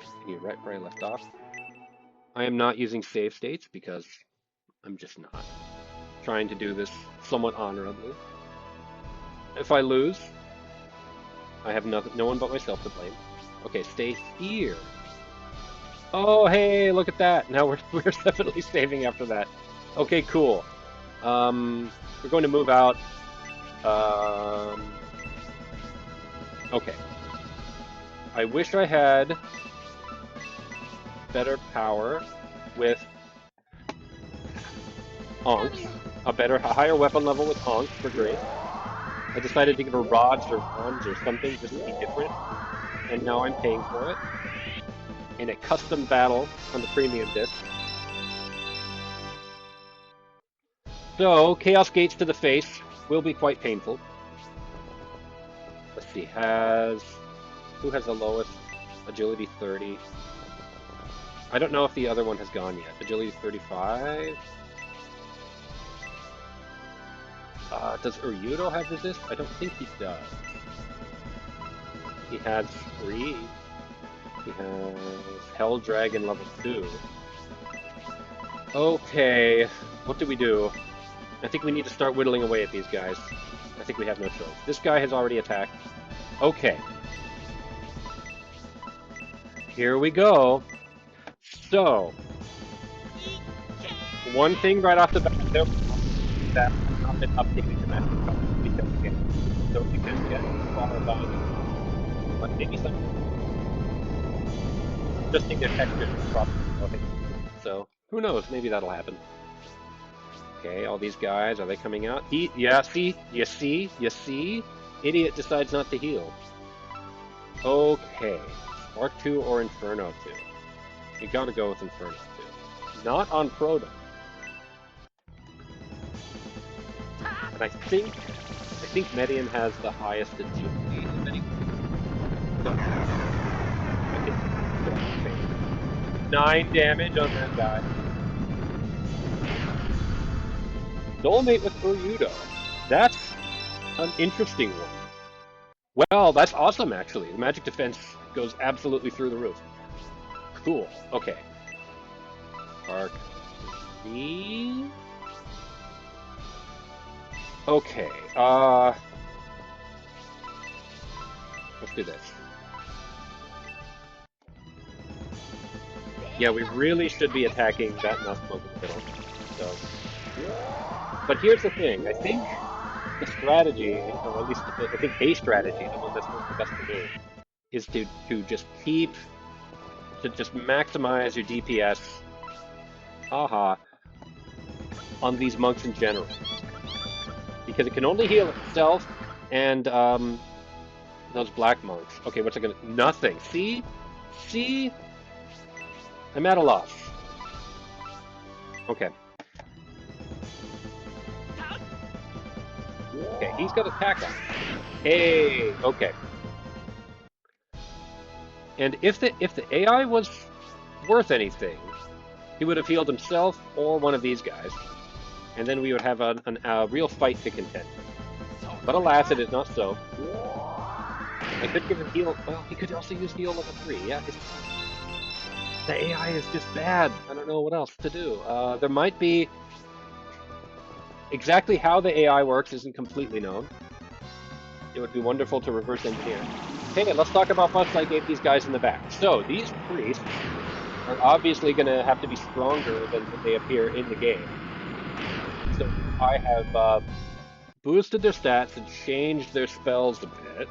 Continue right where I left off. I am not using save states because I'm just not. Trying to do this somewhat honorably. If I lose, I have no one but myself to blame. Okay, stay here. Oh, hey, look at that. Now we're definitely saving after that. Okay, cool. We're going to move out. Okay. I wish I had better power with Onks. A higher weapon level with Onks for Grace. I decided to give her rods or wands or something just to be different, and now I'm paying for it in a custom battle on the premium disc. So, Chaos Gates to the face will be quite painful. Let's see, who has the lowest? Agility 30. I don't know if the other one has gone yet. Agility 35? Does Uryudo have resist? I don't think he does. He has Freeze. He has Hell Dragon level 2. Okay, what do we do? I think we need to start whittling away at these guys. I think we have no choice. This guy has already attacked. Okay. Here we go. So, one thing right off the bat, that has not been updated to match the colors because again, so you can get far above, but maybe some adjusting their textures is probably nothing. So, who knows? Maybe that'll happen. Okay, all these guys, are they coming out? Yeah, see? You see? Idiot decides not to heal. Okay, Spark 2 or Inferno 2? You gotta go with Inferno 2. Not on Proton. And I think Median has the highest agility of any. So, I think 9 damage on that guy. Soulmate with Uryudo. That's an interesting one. Well, that's awesome, actually. The magic defense goes absolutely through the roof. Cool. Okay. Arc 3. Okay. Let's do this. Yeah, we really should be attacking that Nuzlocke in the middle. So, but here's the thing. I think the strategy, or at least I think a strategy, the one that's worked the best for me, is to just maximize your DPS, haha, on these monks in general, because it can only heal itself and those black monks. Okay, what's it gonna? Nothing. See, I'm at a loss. Okay. Okay, he's got attack on. Hey, okay. And if the AI was worth anything, he would have healed himself or one of these guys, and then we would have a real fight to contend. But alas, it is not so. I could give him heal. Well, he could also use heal level 3. Yeah, the AI is just bad. I don't know what else to do. There might be. Exactly how the AI works isn't completely known. It would be wonderful to reverse engineer. Hey, let's talk about buffs I gave these guys in the back. So, these priests are obviously going to have to be stronger than when they appear in the game. So, I have boosted their stats and changed their spells a bit.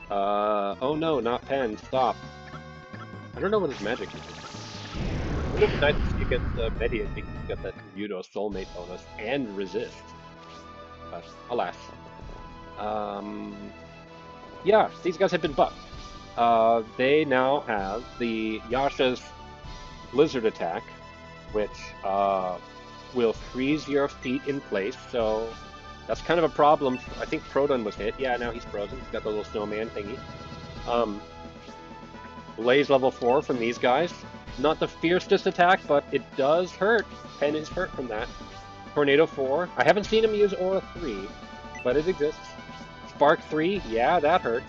Oh no, not Pen, stop. I don't know what his magic is. It would have been nice to see against Median because he's got that Udo soulmate bonus and resist. But, alas. Yeah, these guys have been buffed. They now have the Yasha's Blizzard attack, which will freeze your feet in place. So that's kind of a problem. I think Proton was hit. Yeah, now he's frozen. He's got the little snowman thingy. Blaze level 4 from these guys. Not the fiercest attack, but it does hurt. Pen is hurt from that. Tornado 4. I haven't seen him use Aura 3, but it exists. Spark 3. Yeah, that hurts.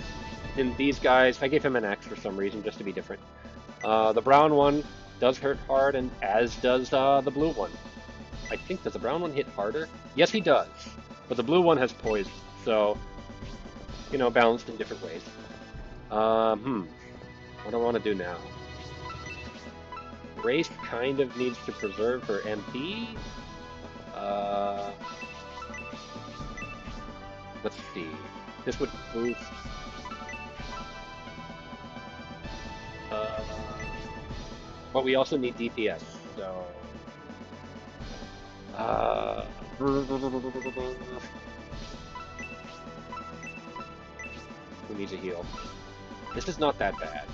And these guys, I gave him an X for some reason, just to be different. The brown one does hurt hard, and as does the blue one. I think, does the brown one hit harder? Yes, he does. But the blue one has poison, so, you know, balanced in different ways. What do I want to do now? Grace kind of needs to preserve her MP. Let's see. This would boost. But we also need DPS, so. Who needs a heal? This is not that bad,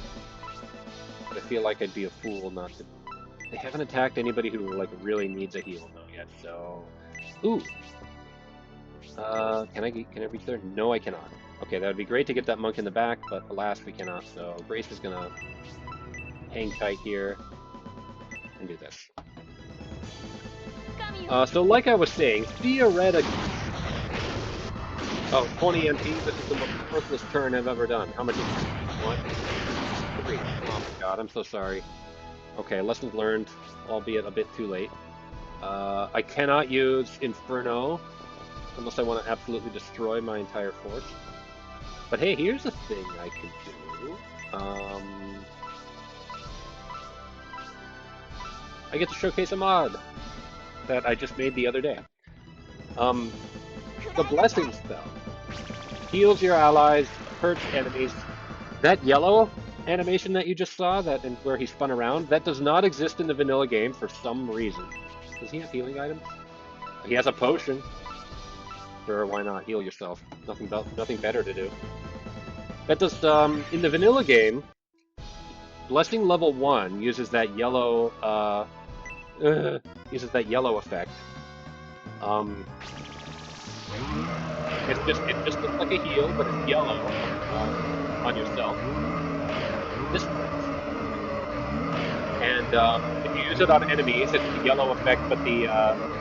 but I feel like I'd be a fool not to. They haven't attacked anybody who like really needs a heal though yet, so. Ooh. Can I reach there? No, I cannot. Okay, that would be great to get that monk in the back, but alas, we cannot. So Grace is gonna hang tight here and do this. So like I was saying, theoretically. Oh, 20 MP. This is the most worthless turn I've ever done. How much is it? 1, 3. Oh my god, I'm so sorry. Okay, lessons learned, albeit a bit too late. I cannot use Inferno unless I want to absolutely destroy my entire force. But hey, here's a thing I could do. I get to showcase a mod that I just made the other day. The Blessing spell heals your allies, hurts enemies. That yellow animation that you just saw, that and where he spun around, that does not exist in the vanilla game for some reason. Does he have healing items? He has a potion. Sure, why not? Heal yourself. Nothing better to do. That does in the vanilla game, Blessing level 1 uses that yellow effect. It just looks like a heal, but it's yellow on yourself. This works. And if you use it on enemies, it's the yellow effect, but the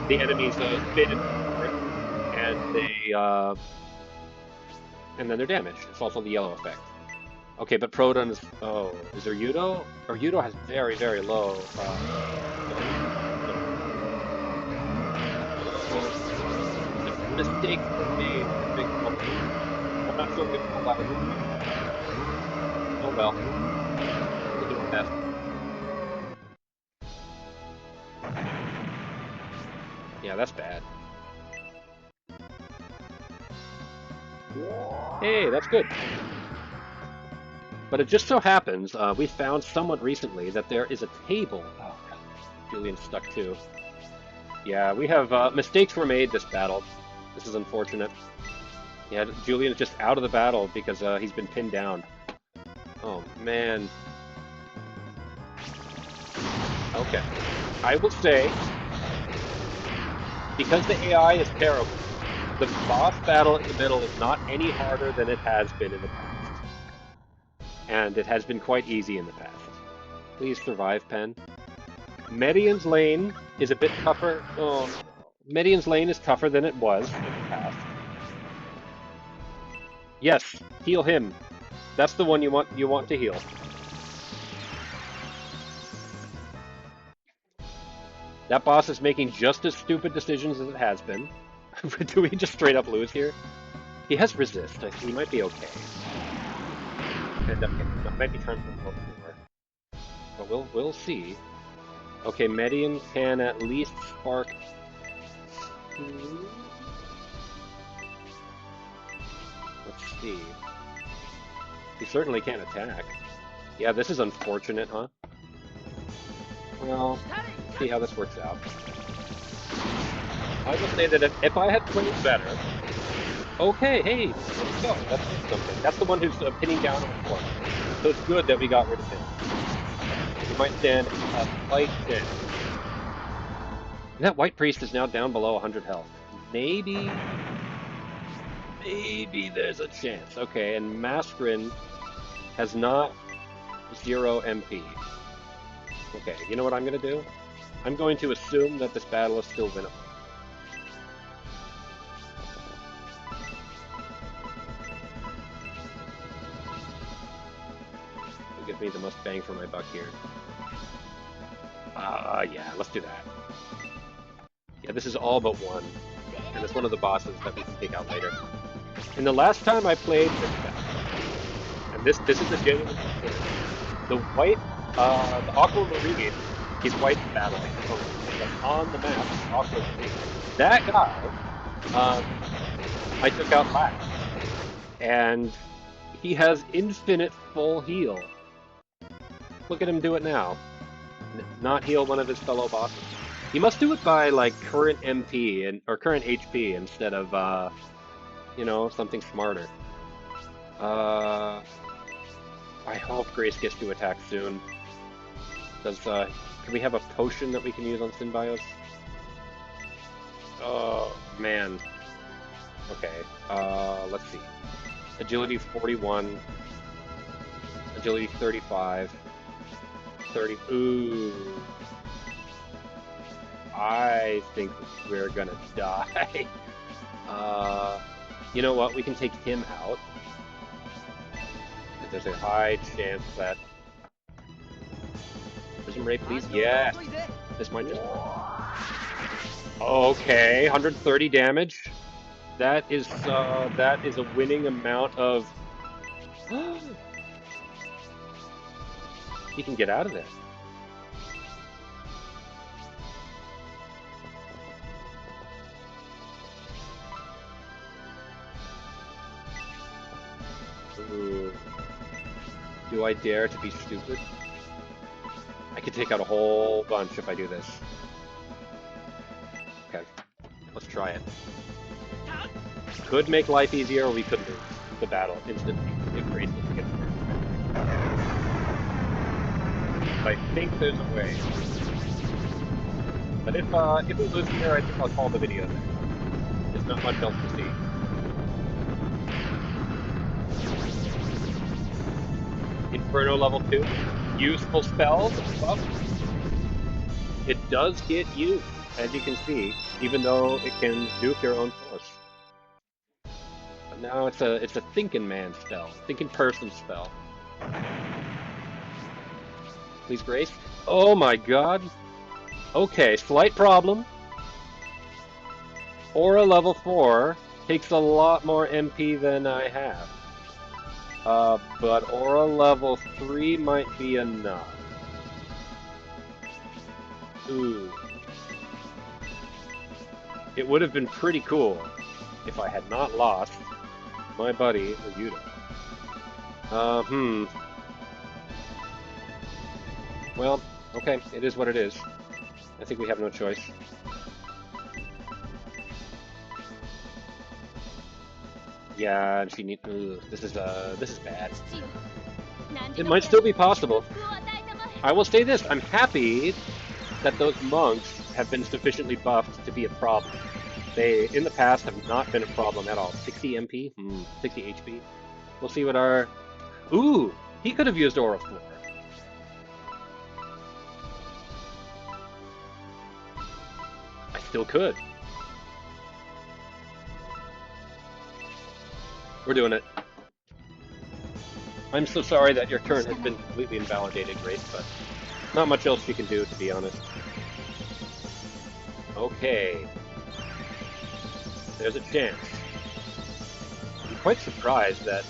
enemies spin it forward, and then they're damaged. It's also the yellow effect. Okay, but Proton is. Oh, is there Yudo? Or Yudo has very, very low. Mistakes were made. I'm not sure we can pull that in. Oh well. We'll do our best. Yeah, that's bad. Hey, that's good. But it just so happens, we found somewhat recently that there is a table. Oh, God. Julian's stuck too. Yeah, we have mistakes were made this battle. This is unfortunate. Yeah, Julian's just out of the battle because he's been pinned down. Oh, man. Okay. I will say, because the AI is terrible, the boss battle in the middle is not any harder than it has been in the past. And it has been quite easy in the past. Please survive, Pen. Median's Lane is a bit tougher. Oh, Median's Lane is tougher than it was in the past. Yes, heal him. That's the one you want to heal. That boss is making just as stupid decisions as it has been. Do we just straight up lose here? He has resist. He might be okay. And that might be time for more. But we'll see. Okay, Median can at least spark 2. Let's see. He certainly can't attack. Yeah, this is unfortunate, huh? Well, let's see how this works out. I will say that if I had played better... Okay, hey, let's go. That's something. That's the one who's pinning down on the floor. So it's good that we got rid of him. He might stand a slight chance. That White Priest is now down below 100 health. Maybe there's a chance. Okay, and Maskrin has not 0 MP. Okay, you know what I'm going to do? I'm going to assume that this battle is still winnable. It'll give me the most bang for my buck here. Yeah, let's do that. Yeah, this is all but one. And it's one of the bosses that we can take out later. And the last time I played this battle, and this is a genuine concern, the Aquamarine is white battle. On the map, Aquamarine. That guy I took out last. And he has infinite full heal. Look at him do it now. Not heal one of his fellow bosses. He must do it by like current MP and or current HP instead of you know, something smarter. Uh, I hope Grace gets to attack soon. Can we have a potion that we can use on Synbios? Oh man. Okay. Let's see. Agility 41, agility 35, 30. Ooh. I think we're gonna die. You know what? We can take him out. There's a high chance that Prism Ray, please. Yes. This might just work. Okay, 130 damage. That is a winning amount of. He can get out of there. Ooh. Do I dare to be stupid? I could take out a whole bunch if I do this. Okay, let's try it. Could make life easier, or we could lose the battle instantly if Grace doesn't get through. But I think there's a way. But if we lose here, I think I'll call the video there. There's not much else to see. Inferno level 2. Useful spell. Buff. It does get used, as you can see, even though it can nuke your own force. But now it's a thinking man spell, thinking person spell. Please, Grace. Oh my god. Okay, slight problem. Aura level 4 takes a lot more MP than I have. But Aura level 3 might be enough. Ooh. It would have been pretty cool if I had not lost my buddy, Ryudo. Well, okay, it is what it is. I think we have no choice. Yeah, she needs. This is bad. It might still be possible. I will say this: I'm happy that those monks have been sufficiently buffed to be a problem. They, in the past, have not been a problem at all. 60 MP, 60 HP. We'll see what our. Ooh, he could have used Aura 4. I still could. We're doing it. I'm so sorry that your turn has been completely invalidated, Grace, but not much else you can do, to be honest. Okay. There's a chance. I'm quite surprised that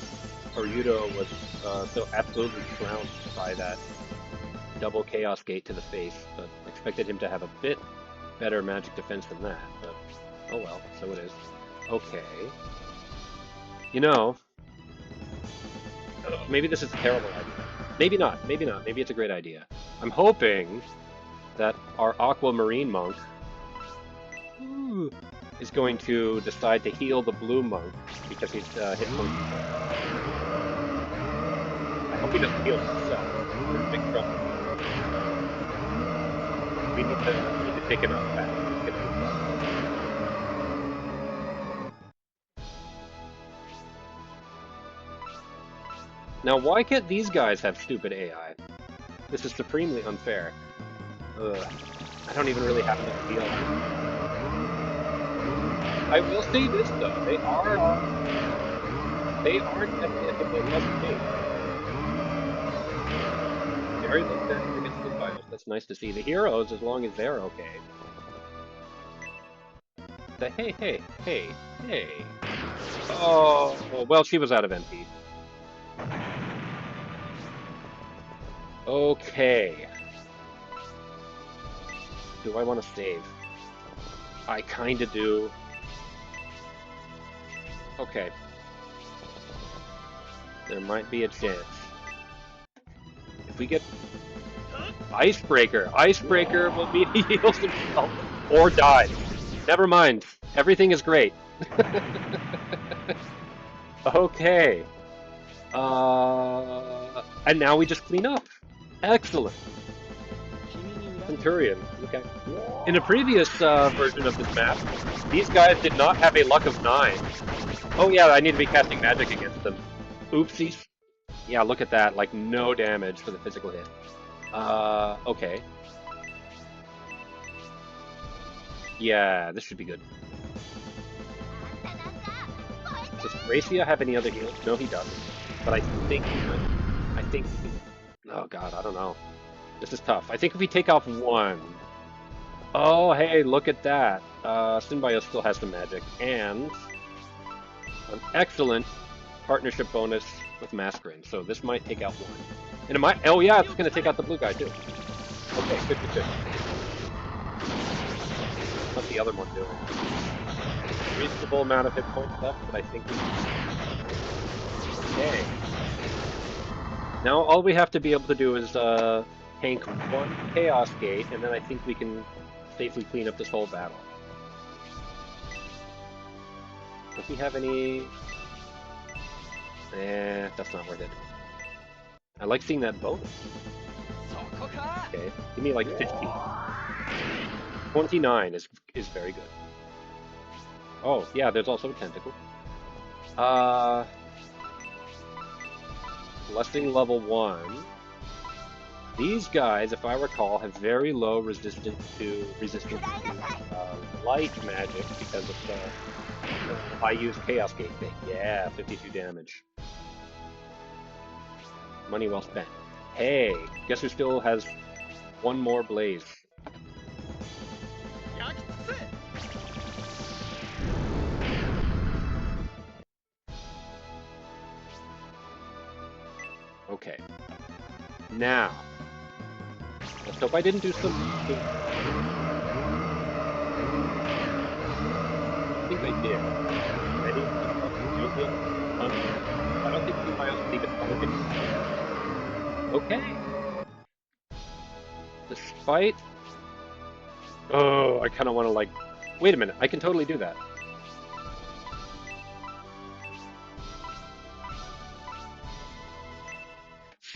Ryudo was so absolutely trounced by that double Chaos Gate to the face, but I expected him to have a bit better magic defense than that, but oh well, so it is. Okay. You know, maybe this is a terrible idea. Maybe not, maybe not, maybe it's a great idea. I'm hoping that our Aquamarine Monk is going to decide to heal the Blue Monk because he's hit function. I hope he doesn't heal himself. We're in big trouble. We need to take him out fast. Now, why can't these guys have stupid AI? This is supremely unfair. Ugh. I don't even really have enough heal. I will say this though, they are definitively less paid. Very low damage against the bios. That's nice to see. The heroes, as long as they're okay. Hey. Oh, well, she was out of MP. Okay. Do I want to save? I kinda do. Okay, there might be a chance. If we get Icebreaker, Icebreaker will mean he heals himself or dies. Never mind. Everything is great. Okay. And now we just clean up. Excellent. Centurion. Okay. In a previous version of this map, these guys did not have a luck of 9. Oh yeah, I need to be casting magic against them. Oopsies. Yeah, look at that. Like, no damage for the physical hit. Okay. Yeah, this should be good. Does Gracia have any other heals? No, he doesn't. But I think he might. I think. Oh god, I don't know. This is tough. I think if we take off one. Oh, hey, look at that. Synbio still has some magic. And an excellent partnership bonus with Masquerade. So this might take out one. And it might. Oh, yeah, it's going to take out the blue guy, too. Okay, good, good, good. What's the other one doing? Reasonable amount of hit points left, but I think we. Okay. Now all we have to be able to do is tank one Chaos Gate, and then I think we can safely clean up this whole battle. Does he have any... that's not worth it. I like seeing that bonus. Okay, give me like 15. 29 is very good. Oh, yeah, there's also a tentacle. Blessing level 1. These guys, if I recall, have very low resistance to light magic because of the I use Chaos Gate thing. Yeah, 52 damage. Money well spent. Hey, guess who still has one more blaze? Okay. Now, let's hope I didn't do some. I think I did. Ready? I don't think we leave it target. Okay. Despite. Oh, I kind of want to like. Wait a minute. I can totally do that.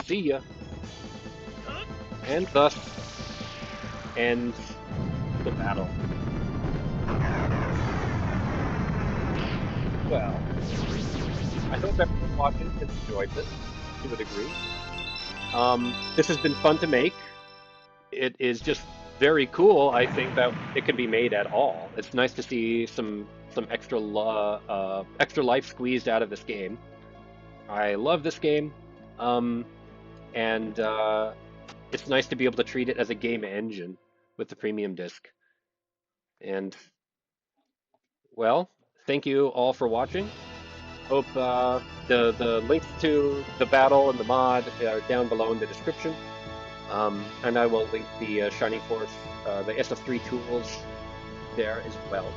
See ya. And thus ends the battle. Well, I hope everyone watching has enjoyed this to a degree. This has been fun to make. It is just very cool. I think that it can be made at all. It's nice to see some extra life squeezed out of this game. I love this game, um, and it's nice to be able to treat it as a game engine with the premium disc. And well, thank you all for watching. Hope the links to the battle and the mod are down below in the description. And I will link the Shining Force, the SF3 tools there as well.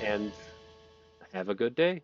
And have a good day.